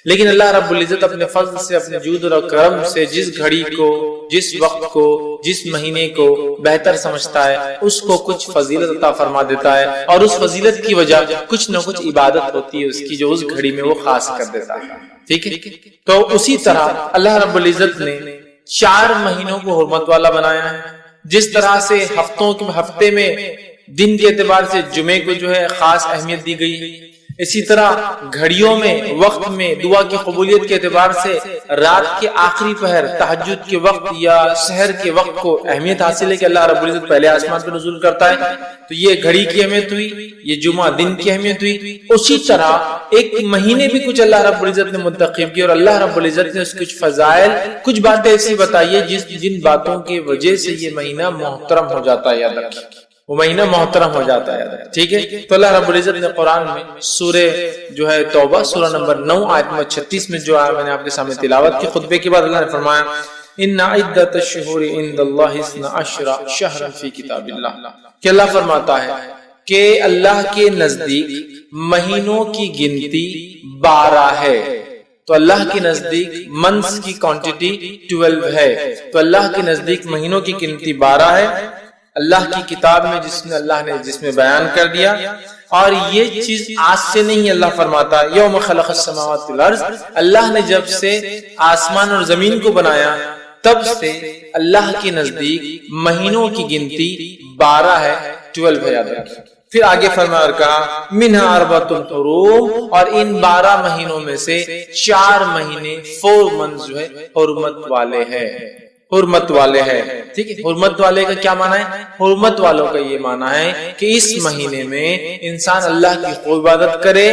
لیکن اللہ رب العزت اپنے فضل سے، اپنے جود اور کرم سے جس گھڑی کو، جس وقت کو، جس مہینے کو بہتر سمجھتا ہے اس کو کچھ فضیلت عطا فرما دیتا ہے، اور اس فضیلت کی وجہ کچھ نہ کچھ عبادت ہوتی ہے اس کی جو اس گھڑی میں وہ خاص کر دیتا ہے. ٹھیک ہے، تو اسی طرح اللہ رب العزت نے 4 مہینوں کو حرمت والا بنایا ہے. جس طرح سے ہفتے میں دن کے اعتبار سے جمعے کو جو ہے خاص اہمیت دی گئی، اسی طرح گھڑیوں میں، وقت میں، دعا کی قبولیت کے اعتبار سے رات کے آخری پہر، تہجد کے وقت یا سحر کے وقت کو اہمیت حاصل ہے کہ اللہ رب العزت پہلے آسمان پہ نزول کرتا ہے. تو یہ گھڑی کی اہمیت ہوئی، یہ جمعہ دن کی اہمیت ہوئی. اسی طرح ایک مہینے بھی کچھ اللہ رب العزت نے منتخب کیا، اور اللہ رب العزت نے اس کچھ فضائل، کچھ باتیں ایسی بتائی ہے جن باتوں کی وجہ سے یہ مہینہ محترم ہو جاتا ہے. یاد رکھیں وہ مہینہ محترم ہو جاتا ہے. ٹھیک ہے، تو اللہ رب العزت نے قرآن میں سورہ جو ہے توبہ، سورہ نمبر 9 آیت نمبر 36 میں جو میں نے آپ کے سامنے تلاوت کی، خطبے کے بعد اللہ نے فرمایا ان عدت الشہور عند اللہ 12 شہرا فی کتاب اللہ، کہ اللہ فرماتا ہے کہ اللہ کے نزدیک مہینوں کی گنتی 12 ہے. تو اللہ کے نزدیک منتھس کی کوانٹٹی 12 ہے. تو اللہ کے نزدیک مہینوں کی گنتی 12 ہے. اللہ کی کتاب میں جس میں بیان کر دیا. اور یہ چیز آج سے نہیں اللہ فرماتا یوم خلق السماوات والارض، اللہ نے جب سے آسمان اور زمین کو بنایا تب سے اللہ کے نزدیک مہینوں کی گنتی 12 ہے، 12 ہے، یاد رکھیں. پھر آگے فرمایا اور کہا منہا اربعۃ حرم، اور ان 12 مہینوں میں سے 4 مہینے 4 منتھ جو ہے حرمت والے ہیں. ٹھیک ہے، حرمت والے کا کیا معنی ہے؟ حرمت والوں کا یہ معنی ہے کہ اس مہینے میں انسان اللہ کی خوب عبادت کرے،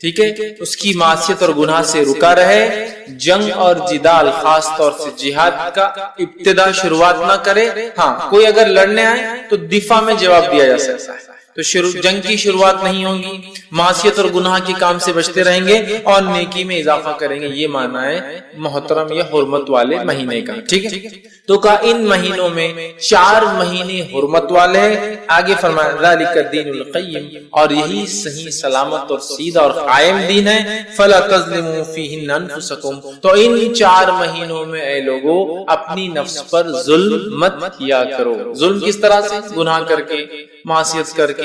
ٹھیک ہے، اس کی معصیت اور گناہ سے رکا رہے، جنگ اور جدال خاص طور سے جہاد کا ابتدا شروعات نہ کرے. ہاں، کوئی اگر لڑنے آئے تو دفاع میں جواب دیا جا سکتا ہے، تو جنگ کی شروعات نہیں ہوگی، معصیت اور گناہ کے کام سے بچتے رہیں گے اور نیکی میں اضافہ کریں گے. یہ معنی ہے محترم یہ حرمت والے مہینے کا. ٹھیک ہے، تو کہا ان مہینوں میں 4 مہینے حرمت والے ہیں. آگے فرمایا ذالک الدین القیم، اور یہی صحیح سلامت اور سیدھا اور قائم دین ہے. فلا تظلموا فیہن انفسکم، تو ان 4 مہینوں میں اے لوگوں اپنی نفس پر ظلم مت کیا کرو. ظلم کس طرح سے؟ گناہ کر کے، معصیت کر کے،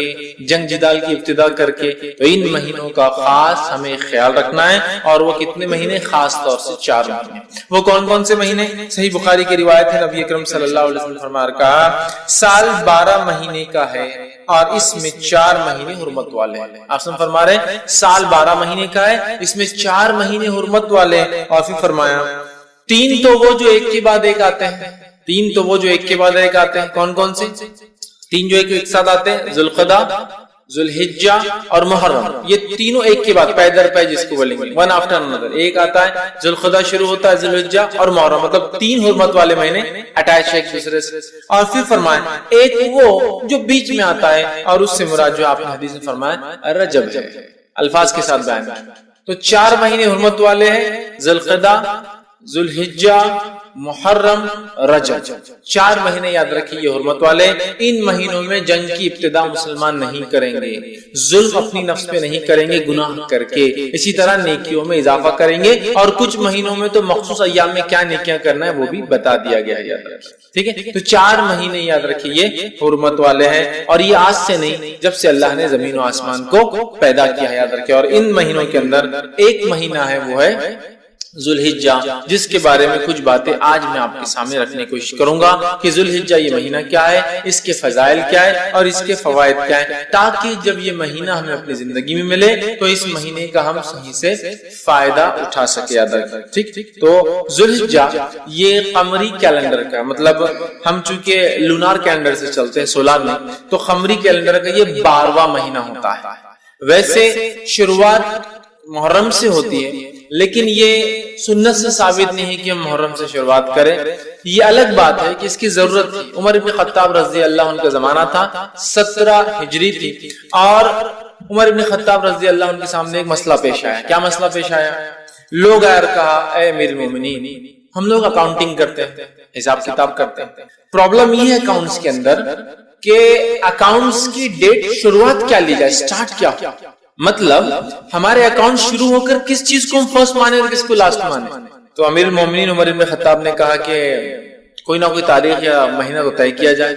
جنگ جدال کی ابتدا کر کے. تو ان مہینوں کا خاص ہمیں خیال رکھنا ہے. اور وہ کتنے مہینے؟ خاص طور سے 4 مہینے. وہ کون کون سے مہینے؟ صحیح بخاری کی روایت ہے، نبی اکرم صلی اللہ علیہ وسلم فرمایا کہا سال 12 مہینے کا ہے اور اس میں 4 مہینے حرمت والے ہیں. آپ سن فرما رہے ہیں سال 12 مہینے کا ہے، اس میں 4 مہینے حرمت والے ہیں. اور پھر فرمایا 3 تو وہ جو ایک کے بعد ایک آتے ہیں. 3 تو وہ جو ایک کے بعد ایک آتے ہیں. کون کون سے 3 جو ایک ساتھ آتے ہیں؟ ذوالقعدہ، ذوالحجہ اور محرم. یہ تینوں ایک کے بعد پے در پے جس کو بولیں گے، ون آفٹر انادر. ایک آتا ہے ذوالقعدہ، شروع ہوتا ہے ذوالحجہ اور محرم، مطلب 3 حرمت والے مہینے اٹیچ ہے ایک دوسرے سے. اور پھر فرمایا ایک وہ جو بیچ میں آتا ہے، اور اس سے مراد جو آپ نے حدیث میں فرمایا رجب ہے، الفاظ کے ساتھ بیان ہے. تو 4 مہینے حرمت والے ہیں، ذوالقعدہ، ذوالحجہ، محرم، رجب. 4 مہینے یاد رکھیے یہ حرمت والے. ان مہینوں میں جنگ کی ابتدا مسلمان نہیں کریں گے، ظلم اپنی نفس پہ نہیں کریں گے گناہ کر کے، اسی طرح نیکیوں میں اضافہ کریں گے. اور کچھ مہینوں میں تو مخصوص ایام میں کیا نیکیاں کرنا ہے وہ بھی بتا دیا گیا ہے، یاد رکھیے. ٹھیک ہے، تو 4 مہینے یاد رکھیے یہ حرمت والے ہیں. اور یہ آج سے نہیں، جب سے اللہ نے زمین و آسمان کو پیدا کیا، یاد رکھیے. اور ان مہینوں کے اندر ایک مہینہ ہے وہ ہے ذوالحجہ، جس کے بارے میں کچھ باتیں آج میں آپ کے سامنے رکھنے کی کوشش کروں گا کہ ذوالحجہ یہ مہینہ کیا ہے، اس کے فضائل کیا ہے اور اس کے فوائد کیا ہے، تاکہ جب یہ مہینہ ہمیں اپنی زندگی میں ملے تو اس مہینے کا ہم صحیح سے فائدہ اٹھا سکے. یاد رکھیں. ٹھیک، تو ذوالحجہ یہ قمری کیلنڈر کا، مطلب ہم چونکہ لونار کیلنڈر سے چلتے ہیں سولار میں، تو قمری کیلنڈر کا یہ 12واں مہینہ ہوتا ہے. ویسے شروعات محرم سے ہوتی ہے، لیکن یہ سنت سے ثابت نہیں ہے کہ ہم محرم سے شروعات کریں. یہ الگ بات ہے کہ اس کی ضرورت تھی. عمر بن خطاب رضی اللہ عنہ کا زمانہ تھا، 17 ہجری تھی، اور عمر بن خطاب رضی اللہ عنہ کے سامنے ایک مسئلہ پیش آیا. کیا مسئلہ پیش آیا؟ لوگ آئے اور کہا اے امیر المومنین، ہم لوگ اکاؤنٹنگ کرتے ہیں، حساب کتاب کرتے ہیں. پرابلم یہ ہے اکاؤنٹس کے اندر کہ اکاؤنٹس کی ڈیٹ شروعات کیا لی جائے، سٹارٹ کیا، مطلب ہمارے اکاؤنٹ شروع ہو کر کس چیز کو ہم فرسٹ مانے اور کس کو لاسٹ مانے. تو امیر المومنین عمر بن خطاب نے کہا کہ کوئی نہ کوئی تاریخ یا مہینہ کو طے کیا جائے.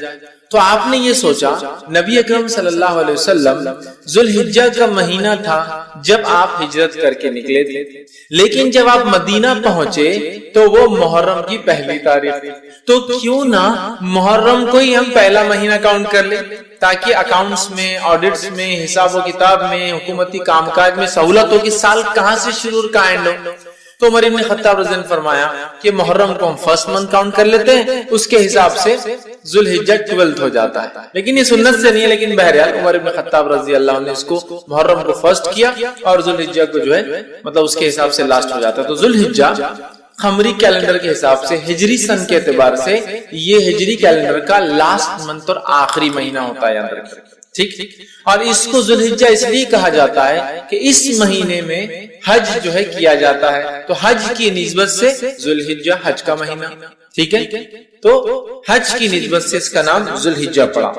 تو آپ نے یہ سوچا نبی اکرم صلی اللہ علیہ وسلم ذوالحجہ کا مہینہ تھا جب آپ ہجرت کر کے نکلے تھے، لیکن جب آپ مدینہ پہنچے تو وہ محرم کی پہلی تاریخ تھی. تو کیوں نہ محرم کو ہی ہم پہلا مہینہ کاؤنٹ کر لیں، تاکہ اکاؤنٹس میں، آڈٹس میں، حساب و کتاب میں، حکومتی کام کاج میں سہولت ہو کہ سال کہاں سے شروع اور کہاں اینڈ ہو. تو عمر بن خطاب رضی اللہ عنہ نے فرمایا کہ محرم کو ہم فرسٹ منتھ کاؤنٹ کر لیتے ہیں، اس کے حساب سے ذوالحجہ 12 ہو جاتا ہے. لیکن یہ سنت سے نہیں ہے، لیکن بہرحال عمر بن خطاب رضی اللہ عنہ نے اس کو محرم کو فرسٹ کیا اور ذوالحجہ کو جو ہے مطلب اس کے حساب سے لاسٹ ہو جاتا ہے. تو ذوالحجہ قمری کیلنڈر کے حساب سے ہجری سن کے اعتبار سے یہ ہجری کیلنڈر کا لاسٹ منتھ اور آخری مہینہ ہوتا ہے، یاد رکھیں. ٹھیک، اور اس کو ذوالحجہ اس لیے کہا جاتا ہے کہ اس مہینے میں حج جو ہے کیا جاتا ہے، تو حج کی نسبت سے ذوالحجہ حج کا مہینہ. ٹھیک ہے، تو حج کی نسبت سے اس کا نام ذوالحجہ پڑا.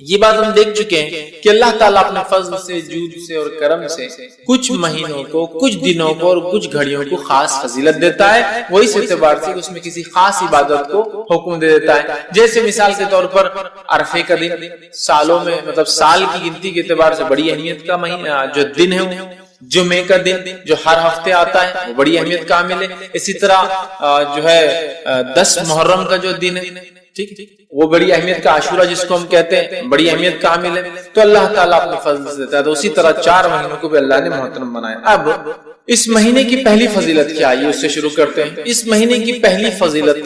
یہ بات ہم دیکھ چکے ہیں کہ اللہ تعالیٰ اپنے فضل سے، جود سے اور کرم سے کچھ مہینوں کو، کچھ دنوں کو اور کچھ گھڑیوں کو خاص فضیلت دیتا ہے، وہ اس اعتبار سے اس میں کسی خاص عبادت کو حکم دے دیتا ہے۔ جیسے مثال کے طور پر عرفے کا دن سالوں میں، مطلب سال کی گنتی کے اعتبار سے بڑی اہمیت کا مہینہ جو دن ہے، جمعے کا دن جو ہر ہفتے آتا ہے وہ بڑی اہمیت کا حامل ہے۔ اسی طرح جو ہے 10 محرم کا جو دن ہے، ٹھیک، وہ بڑی اہمیت کا، عاشورہ جس کو ہم کہتے ہیں، بڑی اہمیت کا حامل ہے۔ تو اللہ تعالیٰ اپنے فضل سے دیتا ہے، تو اسی طرح 4 مہینوں کو بھی اللہ نے محترم بنایا۔ اب اس مہینے کی پہلی فضیلت کیا ہے، اس سے شروع کرتے ہیں۔ اس مہینے کی پہلی فضیلت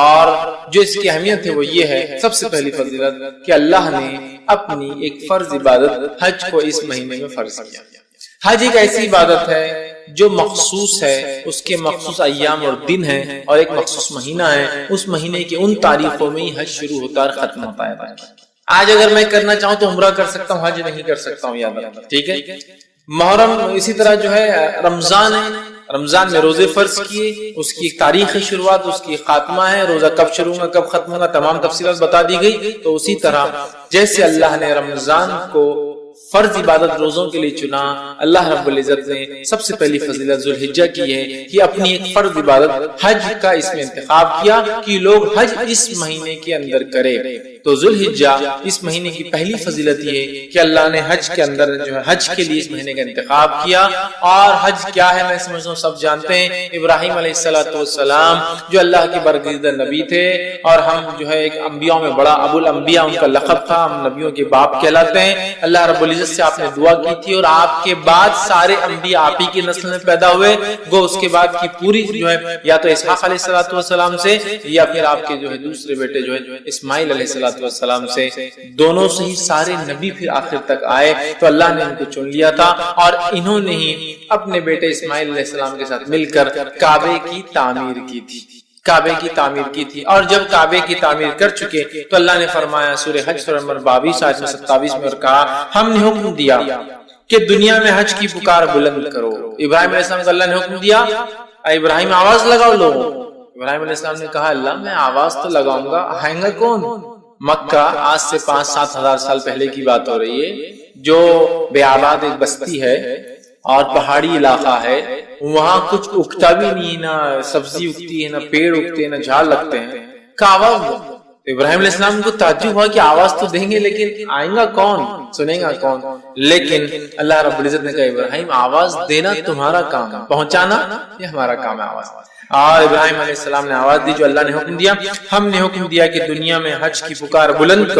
اور جو اس کی اہمیت ہے وہ یہ ہے، سب سے پہلی فضیلت کہ اللہ نے اپنی ایک فرض عبادت حج کو اس مہینے میں فرض کیا۔ حج ایک ایسی عبادت ہے جو مخصوص ہے، اس کے مخصوص ایام اور دن ہیں اور ایک مخصوص مہینہ ہے، اس مہینے کی ان تاریخوں میں ہی حج شروع ہوتا ہے اور ختم ہوتا ہے۔ آج اگر میں کرنا چاہوں تو عمرہ کر سکتا ہوں، حج نہیں کر سکتا ہوں، یاد رکھنا، ٹھیک ہے۔ محرم اسی طرح جو ہے رمضان ہے، رمضان میں روزے فرض کیے، اس کی تاریخ شروعات، اس کی خاتمہ ہے، روزہ کب شروع ہوگا کب ختم ہوگا تمام تفصیلات بتا دی گئی۔ تو اسی طرح جیسے اللہ نے رمضان کو فرض عبادت روزوں کے لیے چنا، اللہ رب العزت نے سب سے پہلی فضیلت ذوالحجہ کی ہے کہ اپنی ایک فرض عبادت حج کا اس میں انتخاب کیا کہ لوگ حج اس مہینے کے اندر کرے۔ تو ذوالحجہ اس مہینے کی پہلی فضیلت یہ کہ اللہ نے حج کے اندر جو ہے حج کے لیے اس مہینے کا انتخاب کیا۔ اور حج کیا ہے میں سمجھتا ہوں سب جانتے ہیں، ابراہیم علیہ السلام جو اللہ کے برگزیدہ نبی تھے اور ہم جو ہے ایک انبیاء میں بڑا ابو الانبیاء ان کا لقب تھا، ہم نبیوں کے باپ کہلاتے ہیں۔ اللہ رب العزت سے آپ نے دعا کی تھی اور آپ کے بعد سارے انبیاء آپ ہی کی نسل میں پیدا ہوئے، گو اس کے بعد کی پوری جو ہے یا تو اسحاق علیہ السلام سے یا پھر آپ کے جو ہے دوسرے بیٹے جو ہے اسماعیل علیہ السلام سے، دونوں سے ہی سارے نبی پھر آخر تک آئے۔ تو اللہ نے ان کو چن لیا تھا اور انہوں نے ہی اپنے بیٹے اسماعیل علیہ السلام کے ساتھ مل کر کعبے کی تعمیر کی تھی، کعبے کی تعمیر کی تھی۔ اور جب کعبے کی تعمیر کر چکے تو اللہ نے فرمایا سورہ حج سورہ نمبر 22 آیت 27 میں اور کہا ہم نے حکم دیا کہ دنیا میں حج کی پکار بلند کرو۔ ابراہیم علیہ السلام کو اللہ نے حکم دیا اے ابراہیم آواز لگاؤ لوگوں۔ ابراہیم علیہ السلام نے کہا اللہ میں آواز تو لگاؤں گا، آئیں گا کون؟ مکہ آج سے 5-7 ہزار سال پہلے کی بات ہو رہی ہے، جو بے آباد ایک بستی ہے اور پہاڑی علاقہ ہے، وہاں کچھ اگتا بھی نہیں، نہ سبزی اگتی ہے، نہ پیڑ اگتے ہیں، نہ جھاڑ لگتے ہیں، آواز۔ ابراہیم علیہ السلام کو تعجب ہوا کہ آواز تو دیں گے لیکن آئیں گا کون، سنیں گا کون؟ لیکن اللہ رب العزت نے کہا ابراہیم آواز دینا تمہارا کام ہے، پہنچانا یہ ہمارا کام ہے آواز۔ اور ابراہیم علیہ السلام نے آواز دی جو اللہ نے حکم دیا، ہم نے حکم دیا کہ دنیا میں حج کی پکار بلند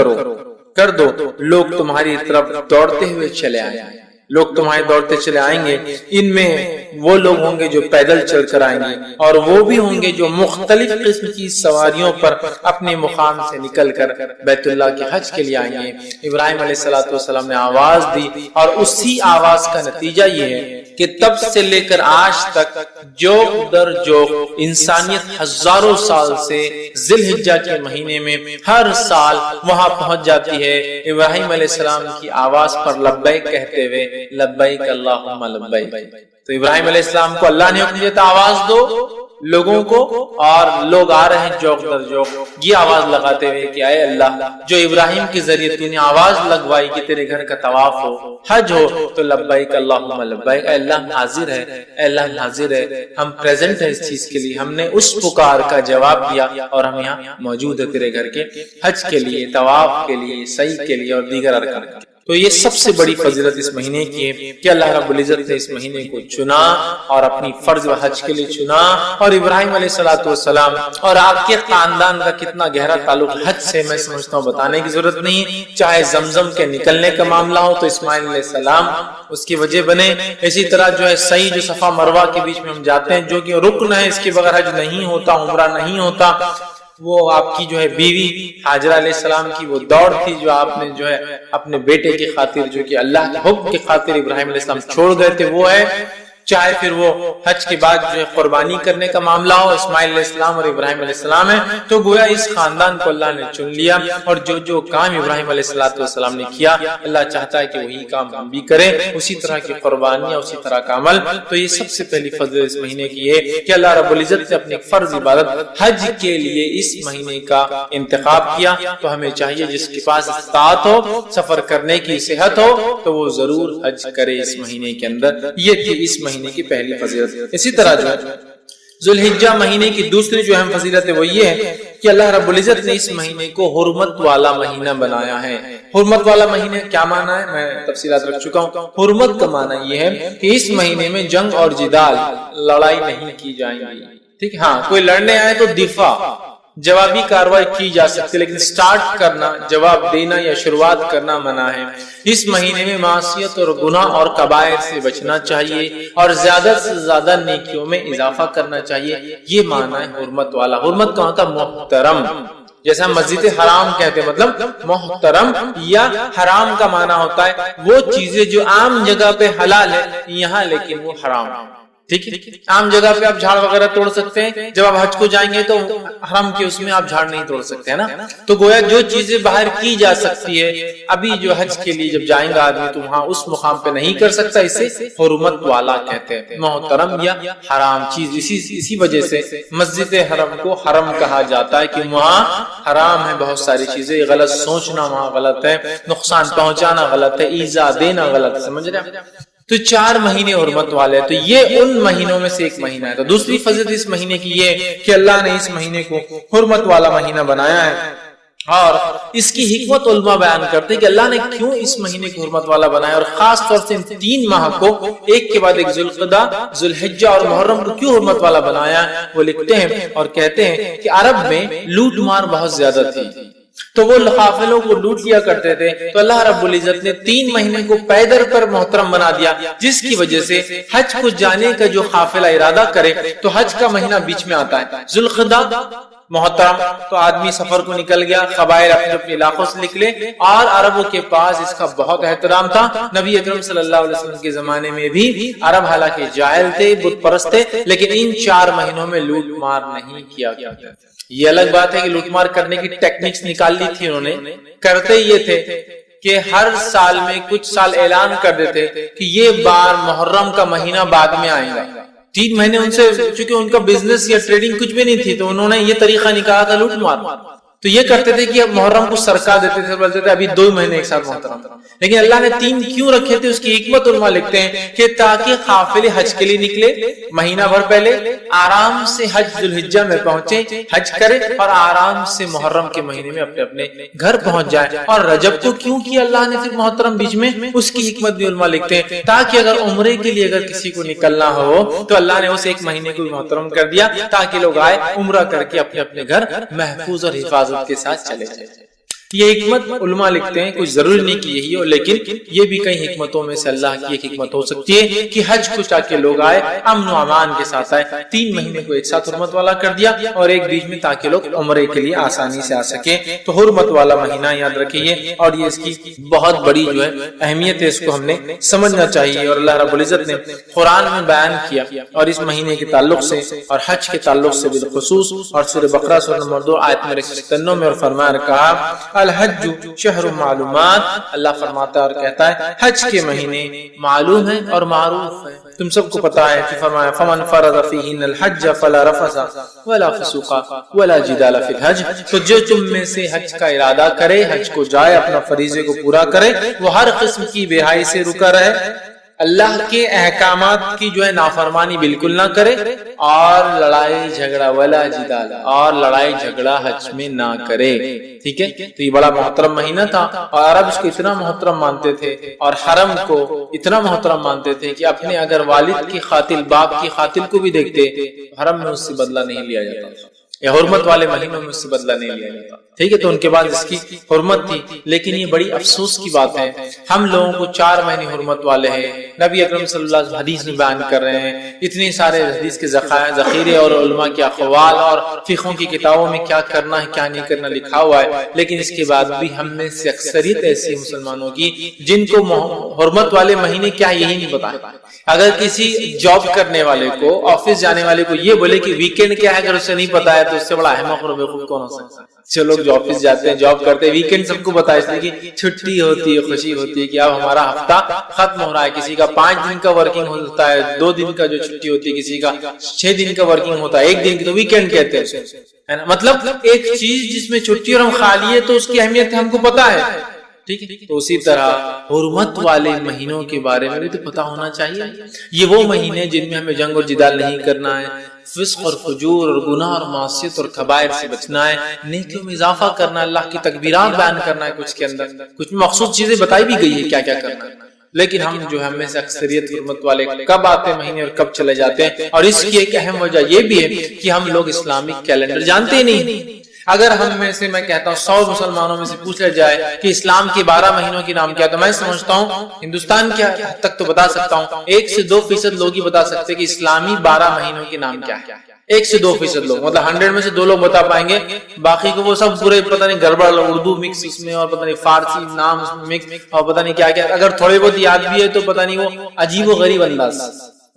کر دو، لوگ تمہاری طرف دوڑتے ہوئے چلے آئیں گے، لوگ تمہارے دوڑتے چلے آئیں گے۔ ان میں وہ لوگ ہوں گے جو پیدل چل کر آئیں گے اور وہ بھی ہوں گے جو مختلف قسم کی سواریوں پر اپنے مقام سے نکل کر بیت اللہ کے حج کے لیے آئیں گے۔ ابراہیم علیہ السلام نے آواز دی اور اسی آواز کا نتیجہ یہ ہے کہ تب سے لے کر آج تک جو در جو انسانیت ہزاروں سال سے ذی الحجہ کے مہینے میں ہر سال وہاں پہنچ جاتی ہے ابراہیم علیہ السلام کی آواز پر لبیک کہتے ہوئے، لبیک اللہم لبیک۔ تو ابراہیم علیہ السلام کو اللہ نے حکم دیا تھا آواز دو لوگوں کو، اور لوگ آ رہے ہیں جوق در جوق یہ آواز لگاتے ہوئے کہ اے اللہ جو ابراہیم کے ذریعے تو نے آواز لگوائی کہ تیرے گھر کا طواف ہو، حج ہو، تو لبیک اللہم لبیک، اے اللہ حاضر ہے، اے اللہ حاضر ہے، ہم پریزنٹ ہیں اس چیز کے لیے، ہم نے اس پکار کا جواب دیا اور ہم یہاں موجود ہے تیرے گھر کے حج کے لیے، طواف کے لیے، سعی کے لیے اور دیگر ارکان کے لیے۔ تو یہ سب سے بڑی فضیلت اس مہینے کی ہے کہ اللہ رب العزت نے اس مہینے کو چنا اور اپنی فرض و حج کے لیے چنا، اور ابراہیم علیہ السلام اور آپ کے خاندان کا کتنا گہرا تعلق حج سے میں سمجھتا ہوں بتانے کی ضرورت نہیں۔ چاہے زمزم کے نکلنے کا معاملہ ہو تو اسماعیل علیہ السلام اس کی وجہ بنے، اسی طرح جو ہے سعی جو صفا مروہ کے بیچ میں ہم جاتے ہیں جو کہ رکن ہے، اس کے بغیر حج نہیں ہوتا، عمرہ نہیں ہوتا، وہ آپ کی جو ہے بیوی حاجرہ علیہ السلام کی وہ دوڑ تھی جو آپ نے جو ہے اپنے بیٹے کی خاطر جو کہ اللہ کے حکم کی خاطر ابراہیم علیہ السلام چھوڑ گئے تھے، وہ ہے چاہے پھر وہ حج کے بعد جو ہے قربانی کرنے کا معاملہ ہو، اسماعیل علیہ السلام اور ابراہیم علیہ السلام ہے، تو گویا اس خاندان کو اللہ نے چن لیا، اور جو جو کام ابراہیم علیہ السلام نے کیا اللہ چاہتا ہے کہ وہی کام ہم بھی کریں، اسی طرح کی قربانیاں، اسی طرح کا عمل۔ تو یہ سب سے پہلی فضل اس مہینے کی ہے کہ اللہ رب العزت نے اپنی فرض عبادت حج کے لیے اس مہینے کا انتخاب کیا۔ تو ہمیں چاہیے جس کے پاس استطاعت ہو، سفر کرنے کی صحت ہو، تو وہ ضرور حج کرے اس مہینے کے اندر۔ یہ تھی اس مہینے کی پہلی فضیلت۔ اسی طرح جو ذوالحجہ مہینے کی دوسری جو اہم فضیلت ہے وہ یہ ہے کہ اللہ رب العزت نے اس مہینے کو حرمت والا مہینہ بنایا ہے۔ حرمت والا مہینہ کیا معنی ہے میں تفصیلات رکھ چکا ہوں۔ حرمت کا معنی یہ ہے کہ اس مہینے میں جنگ اور جدال، لڑائی نہیں کی جائیں گی، ٹھیک، ہاں کوئی لڑنے آئے تو دفاع، جوابی کاروائی کی جا سکتی، لیکن سٹارٹ کرنا، جواب دینا یا شروعات کرنا منع ہے۔ اس مہینے میں معصیت اور گناہ اور کبائر سے بچنا چاہیے اور زیادہ سے زیادہ نیکیوں میں اضافہ کرنا چاہیے۔ یہ معنی ہے حرمت والا۔ حرمت کا مطلب محترم، جیسا مسجد حرام کہتے ہیں، مطلب محترم، یا حرام کا معنی ہوتا ہے وہ چیزیں جو عام جگہ پہ حلال ہے یہاں لیکن وہ حرام، ٹھیک ہے۔ عام جگہ پہ آپ جھاڑ وغیرہ توڑ سکتے ہیں، جب آپ حج کو جائیں گے تو حرم کے اس میں آپ جھاڑ نہیں توڑ سکتے ہیں نا۔ تو گویا جو چیزیں باہر کی جا سکتی ہے، ابھی جو حج کے لیے جب جائیں گا آدمی تو وہاں اس مقام پہ نہیں کر سکتا، اسے حرمت والا کہتے ہیں، محترم یا حرام چیز۔ اسی وجہ سے مسجد حرم کو حرم کہا جاتا ہے کہ وہاں حرام ہے بہت ساری چیزیں، غلط سوچنا وہاں غلط ہے، نقصان پہنچانا غلط ہے، ایذا دینا غلط ہے، سمجھ رہے ہیں۔ تو 4 مہینے حرمت والے ہیں، تو یہ ان مہینوں میں سے ایک مہینہ ہے۔ تو دوسری فضیلت اس مہینے کی یہ کہ اللہ نے اس مہینے کو حرمت والا مہینہ بنایا ہے، اور اس کی حکمت علماء بیان کرتے ہیں کہ اللہ نے کیوں اس مہینے کو حرمت والا بنایا، اور خاص طور سے ان 3 ماہ کو ایک کے بعد ایک ذوالقعدہ، ذوالحجہ اور محرم کو کیوں حرمت والا بنایا۔ وہ لکھتے ہیں اور کہتے ہیں کہ عرب میں لوٹ مار بہت زیادہ تھی، تو وہ قافلوں کو لوٹ لیا کرتے تھے، تو اللہ رب العزت نے 3 مہینے کو پیدر پر محترم بنا دیا، جس کی وجہ سے حج کو جانے کا جو قافلہ ارادہ کرے تو حج کا مہینہ بیچ میں آتا ہے، ذوالقعدہ محترم، تو آدمی سفر کو نکل گیا، قبائل اپنے اپنے علاقوں سے نکلے، اور عربوں کے پاس اس کا بہت احترام تھا۔ نبی اکرم صلی اللہ علیہ وسلم کے زمانے میں بھی عرب حالانکہ جاہل تھے، بت پرست تھے، لیکن ان 4 مہینوں میں لوٹ مار نہیں کیا گیا۔ یہ الگ بات ہے کہ لوٹ مار کرنے کی ٹیکنکس نکال لی تھی انہوں نے، کرتے یہ تھے کہ ہر سال میں کچھ سال اعلان کر دیتے کہ یہ بار محرم کا مہینہ بعد میں آئے گا۔ 3 مہینے ان سے، چونکہ ان کا بزنس یا ٹریڈنگ کچھ بھی نہیں تھی، تو انہوں نے یہ طریقہ نکالا تھا لوٹ مار۔ تو یہ کرتے تھے کہ محرم کو سرکا دیتے تھے، بولتے تھے ابھی 2 مہینے ایک ساتھ محترم، لیکن اللہ نے 3 کیوں رکھے تھے، اس کی حکمت علماء لکھتے ہیں کہ تاکہ قافلے حج کے لیے نکلے مہینہ بھر پہلے، آرام سے حج ذوالحجہ میں پہنچے، حج کرے، اور آرام سے محرم کے مہینے میں اپنے اپنے گھر پہنچ جائے۔ اور رجب کو کیوں کیا اللہ نے پھر محترم بیچ میں، اس کی حکمت بھی علماء لکھتے ہیں تاکہ اگر عمرے کے لیے اگر کسی کو نکلنا ہو تو اللہ نے اسے 1 مہینے کو محترم کر دیا، تاکہ لوگ آئے عمرہ کر کے اپنے اپنے گھر محفوظ اور حفاظت کے ساتھ چلے جائیں۔ یہ حکمت علماء لکھتے ہیں، کچھ ضروری نہیں کہ یہی ہو، لیکن یہ بھی کئی حکمتوں میں سے اللہ کی ایک حکمت ہو سکتی ہے کہ حج کو تاکہ لوگ آئے امن و امان کے ساتھ آئے۔ 3 مہینے کو ایک ساتھ حرمت والا کر دیا، اور ایک بیچ میں تاکہ لوگ عمرے کے لیے آسانی سے آ سکیں۔ تو حرمت والا مہینہ یاد رکھیے، اور یہ اس کی بہت بڑی جو ہے اہمیت ہے، اس کو ہم نے سمجھنا چاہیے۔ اور اللہ رب العزت نے قرآن میں بیان کیا، اور اس مہینے کے تعلق سے اور حج کے تعلق سے بالخصوص، اور سورہ بقرہ سورہ نمبر 2 آیت نمبر 197 میں اور فرمایا کہا الحج شہر معلومات، اللہ فرماتا ہے اور کہتا ہے حج کے مہینے معلوم ہیں اور معروف ہیں۔ تم سب کو پتا ہے کہ فرمایا فمن فرض فیہن الحج فلا رفث ولا فسوق ولا جدال فی الحج، تو جو تم میں سے حج کا ارادہ کرے، حج کو جائے، اپنا فریضے کو پورا کرے، وہ ہر قسم کی بے حیائی سے رکا رہے، اللہ کے احکامات کی جو ہے نافرمانی بالکل نہ کرے، اور لڑائی جھگڑا ولا جدال، اور لڑائی جھگڑا حج میں نہ کرے، ٹھیک ہے۔ تو یہ بڑا محترم مہینہ تھا، اور عرب اس کو اتنا محترم مانتے تھے، اور حرم کو اتنا محترم مانتے تھے کہ اپنے اگر والد کی قاتل، باپ کی قاتل کو بھی دیکھتے حرم میں اس سے بدلہ نہیں لیا جاتا، یا حرمت والے مہینوں میں اس سے بدلہ نہیں لیا جاتا. ٹھیک ہے, تو ان کے بعد اس کی حرمت تھی. لیکن یہ بڑی افسوس کی بات ہے, ہم لوگوں کو 4 مہینے حرمت والے ہیں. نبی اکرم صلی اللہ علیہ وسلم حدیث میں بیان کر رہے ہیں, اتنے سارے حدیث کے ذخیرے اور علماء کے اقوال اور فقہ کی کتابوں میں کیا کرنا ہے کیا نہیں کرنا لکھا ہوا ہے. لیکن اس کے بعد بھی ہم میں سے اکثریت ایسی مسلمانوں کی جن کو حرمت والے مہینے کیا یہی نہیں پتا ہے. اگر کسی جاب کرنے والے کو, آفس جانے والے کو یہ بولے کہ ویکینڈ کیا ہے, اگر اسے نہیں پتا ہے تو اس سے بڑا احمق اور بیوقوف کون ہو سکتا ہے. جو لوگ جو آفس جاتے ہیں, جاب کرتے ہیں, ویکینڈ سب کو پتا ہے, اس لیے کہ چھٹی ہوتی ہے, خوشی ہوتی ہے کہ اب ہمارا ہفتہ ختم ہو رہا ہے. کسی کا 5 دن کا ورکنگ ہوتا ہے, 2 دن کا جو چھٹی ہوتی ہے, کسی کا 6 دن کا ورکنگ ہوتا ہے, 1 دن کی تو ویکینڈ کہتے ہیں, ہے نا. مطلب ایک چیز جس میں چھٹی اور ہم خالی ہے تو اس کی اہمیت ہم کو پتا ہے. ٹھیک ہے, تو اسی طرح حرمت والے مہینوں کے بارے میں بھی تو پتا ہونا چاہیے. یہ وہ مہینے جن میں ہمیں جنگ اور جدال نہیں کرنا ہے, فسق اور فجور اور گناہ اور معصیت اور کبائر سے بچنا ہے, نیکیوں میں اضافہ کرنا ہے, اللہ کی تکبیرات بیان کرنا ہے. کچھ کے اندر کچھ مخصوص چیزیں بتائی بھی گئی ہے کیا کیا کرنا ہے. لیکن ہم جو ہم میں سے اکثریت حرمت والے کب آتے مہینے اور کب چلے جاتے ہیں. اور اس کی ایک اہم وجہ یہ بھی ہے کہ ہم لوگ اسلامک کیلنڈر جانتے ہی نہیں. اگر ہم میں سے, میں کہتا ہوں 100 مسلمانوں میں سے پوچھا جائے کہ اسلام کے 12 مہینوں کے نام کیا, تو میں سمجھتا ہوں ہندوستان کے حد تک تو بتا سکتا ہوں 1 سے 2% لوگ ہی بتا سکتے کہ اسلامی 12 مہینوں کے نام کیا ہے. 1 سے 2% لوگ, مطلب 100 میں سے 2 لوگ بتا پائیں گے, باقی کو وہ سب پورے پتہ نہیں گڑبڑ, اردو مکس اس میں اور پتہ نہیں فارسی نام مکس اور پتہ نہیں کیا کیا. اگر تھوڑے بہت یاد بھی ہے تو پتہ نہیں وہ عجیب و غریب انداز,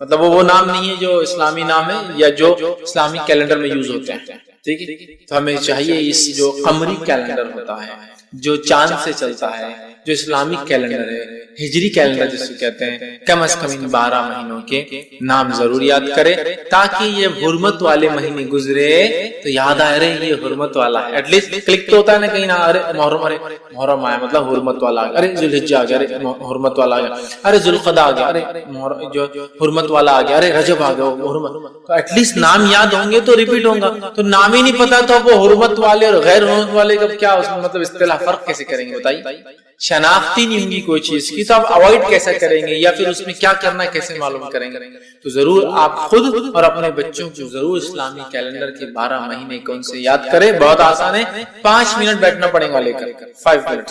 مطلب وہ نام نہیں ہے جو اسلامی نام ہے یا جو اسلامی کیلنڈر میں یوز ہوتے ہیں. ٹھیک ہے, تو ہمیں چاہیے اس جو قمری کیلنڈر ہوتا ہے, جو چاند سے چلتا ہے, جو اسلامک کیلنڈر ہے, ہجری کیلنڈر جس کو کہتے ہیں, کم از کم ان 12 مہینوں کے نام ضرور یاد کرے تاکہ یہ حرمت والے مہینے گزرے تو یاد آئے رہے یہ حرمت والا ہے. ایٹ لیسٹ کلک تو ہوتا ہے نا کہیں نہ, ارے محرم آیا مطلب حرمت والا آ گیا, ارے ذوالحجہ آ گیا, ارے حرمت والا آ گیا, ارے ذوالقعدہ آ گیا, ارے جو حرمت والا آ گیا, ارے رجب آ گیا حرمت. ایٹ لیسٹ نام یاد ہوں گے تو ریپیٹ ہوں گا. تو نام ہی نہیں پتا تو وہ حرمت والے اور غیر حرمت والے کا کیا اس میں مطلب اصطلاح فرق کیسے کریں گے بتائیے. شناختی نہیں ہوں گی کوئی چیز کی تو آپ اوائڈ کیسے کریں گے, یا پھر اس میں کیا کرنا کیسے معلوم کریں گے. تو ضرور آپ خود اور اپنے بچوں کو ضرور اسلامی کیلنڈر کے 12 مہینے کون سے یاد کریں. بہت آسان ہے, 5 منٹ بیٹھنا پڑے گا, لے کر 5 منٹ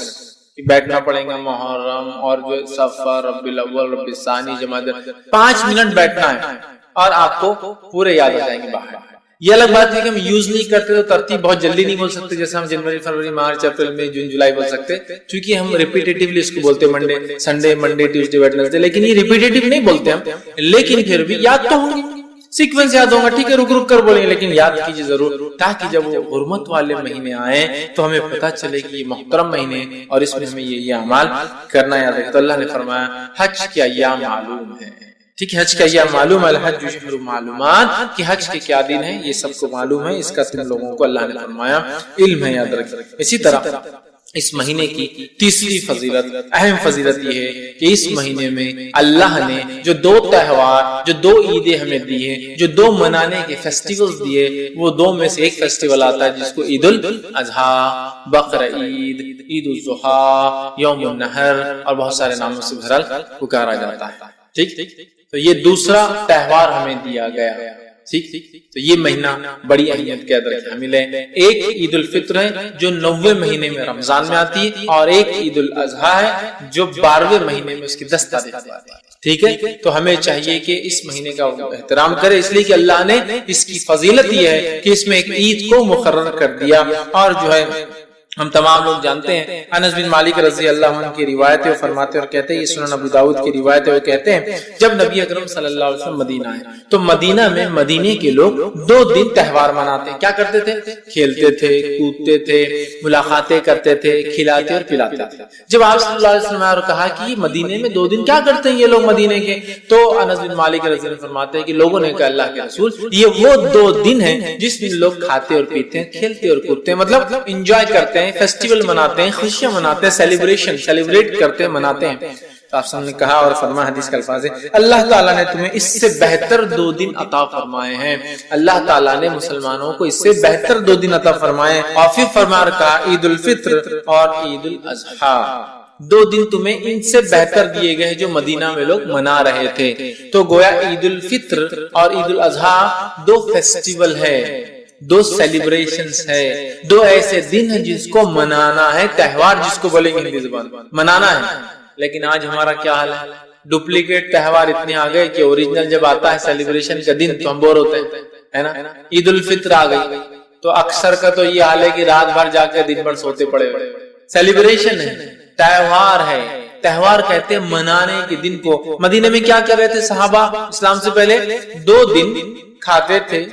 بیٹھنا پڑے گا. محرم اور جو صفر, ربیع الاول, ربیع الثانی, جمادی, 5 منٹ بیٹھنا ہے اور آپ کو پورے یاد ہو جائیں گے باہر. یہ الگ بات ہے کہ ہم یوز نہیں کرتے تو ترتیب بہت جلدی نہیں بول سکتے, جیسے ہم جنوری, فروری, مارچ, اپریل, مئی, جون, جولائی بول سکتے, کیونکہ ہم ریپیٹیٹیولی اس کو بولتے ہیں Monday, Sunday, Monday, Tuesday, Wednesday. لیکن یہ ریپیٹیٹیو نہیں بولتے ہم, لیکن پھر بھی یاد تو ہوں گے, سیکوینس یاد ہوگا. ٹھیک ہے, رک رک کر بولیں گے لیکن یاد کیجیے ضرور, تاکہ جب وہ حرمت والے مہینے آئیں تو ہمیں پتا چلے کہ یہ محترم مہینے اور اس میں ہمیں یہ اعمال کرنا یاد ہے. تو اللہ نے فرمایا حج کے ایام معلوم ہے. ٹھیک ہے, حج کا یہ معلوم ہے, الحج شہر معلومات, کہ حج کے کیا دن ہیں یہ سب کو معلوم ہے. اس کا تم لوگوں کو اللہ نے فرمایا علم ہے, یاد رکھیں. اسی طرح اس مہینے کی تیسری فضیلت, اہم فضیلت یہ ہے کہ اس مہینے میں اللہ نے جو 2 تہوار, جو 2 عیدیں ہمیں دی ہیں, جو 2 منانے کے فیسٹیولز دیے, وہ 2 میں سے ایک فیسٹیول آتا ہے جس کو عید الاضحیٰ, بقر عید, عید الاضحیٰ, یوم النحر اور بہت سارے ناموں سے بھرا پکارا جاتا ہے. ٹھیک, تو یہ دوسرا تہوار ہمیں دیا گیا. ٹھیک, تو یہ مہینہ بڑی اہمیت کے اندر حامل ہے. ایک عید الفطر ہے جو 9ویں مہینے میں رمضان میں آتی ہے, اور ایک عید الاضحیٰ ہے جو 12ویں مہینے میں اس کی 10 تاریخ آتی ہے. ٹھیک ہے, تو ہمیں چاہیے کہ اس مہینے کا احترام کرے, اس لیے کہ اللہ نے اس کی فضیلت یہ ہے کہ اس میں ایک عید کو مقرر کر دیا. اور جو ہے ہم تمام لوگ جانتے ہیں, انس بن مالک رضی اللہ عنہ کی روایت ہے, وہ فرماتے اور کہتے ہیں, یہ سنن ابو داؤد کی روایت ہے, وہ کہتے ہیں جب نبی اکرم صلی اللہ علیہ وسلم مدینہ آئے تو مدینہ میں مدینے کے لوگ 2 دن تہوار مناتے ہیں. کیا کرتے تھے؟ کھیلتے تھے, کودتے تھے, ملاقاتیں کرتے تھے, کھلاتے اور پلاتے تھے. جب آپ صلی اللہ علیہ وسلم نے کہا کہ مدینے میں 2 دن کیا کرتے ہیں یہ لوگ مدینے کے, تو انس بن مالک رضی اللہ عنہ فرماتے ہیں کہ لوگوں نے کہا اللہ کے رسول, یہ وہ 2 دن ہیں جس میں لوگ کھاتے اور پیتے ہیں, کھیلتے اور کودتے ہیں, مطلب انجوائے کرتے ہیں, فیسٹیول مناتے ہیں, خوشیاں مناتے ہیں, سیلیبریٹ کرتے ہیں, مناتے ہیں. تو آپ نے کہا اور فرمایا, حدیث کا الفاظ ہے, اللہ تعالیٰ نے تمہیں اس سے بہتر 2 دن عطا فرمائے ہیں. اللہ تعالیٰ نے مسلمانوں کو اس سے بہتر 2 دن عطا فرمائے. اور پھر فرما کہا عید الفطر اور عید الاضحیٰ, 2 دن تمہیں ان سے بہتر دیے گئے جو مدینہ میں لوگ منا رہے تھے. تو گویا عید الفطر اور عید الاضحیٰ 2 فیسٹیول ہے. دو سیلیبریشنز ہے، دو ایسے دن ہیں جس کو منانا ہے، تہوار جس کو بولیں گے ہندی زبان منانا ہے. لیکن آج ہمارا کیا حال ہے؟ ڈپلیکیٹ تہوار اتنے آ گئے کہ اوریجنل جب آتا ہے سیلیبریشن کا دن تو ہم بور ہوتے ہیں، ہے نا. عید الفطر آ گئی تو اکثر کا تو یہ حال ہے کہ رات بھر جا کے دن بھر سوتے پڑے ہوئے. سیلیبریشن ہے، تہوار ہے. تہوار کہتے ہیں منانے کے دن کو. مدینے میں کیا کر رہے تھے صحابہ اسلام سے پہلے؟ 2 دن کھاتے تھے،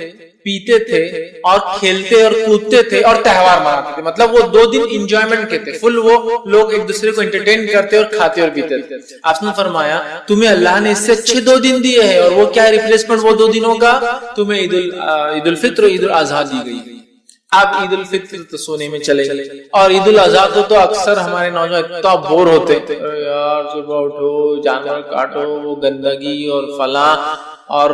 پیتے تھے اور کھیلتے اور کودتے تھے اور تہوار مناتے تھے. مطلب وہ 2 دن انجوائمنٹ کے تھے، فل وہ لوگ ایک دوسرے کو انٹرٹین کرتے اور کھاتے اور پیتے تھے. آپ نے فرمایا تمہیں اللہ نے اس سے اچھے 2 دن دیے ہیں، اور وہ کیا ہے ریپلیسمنٹ وہ 2 دنوں کا؟ تمہیں عید الفطر اور عید الاضحیٰ دی گئی. اب عید الفطر تو سونے میں چلے گئے اور عید الاضحیٰ تو اکثر ہمارے نوجوان اتنا بور ہوتے یار، صبح اٹھو جانور کاٹو، وہ گندگی اور فلاں اور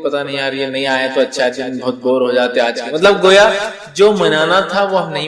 پتہ نہیں یار یہ نہیں آیا تو اچھا، دن بہت بور ہو جاتے آج کے. مطلب گویا جو منانا تھا وہ ہم نہیں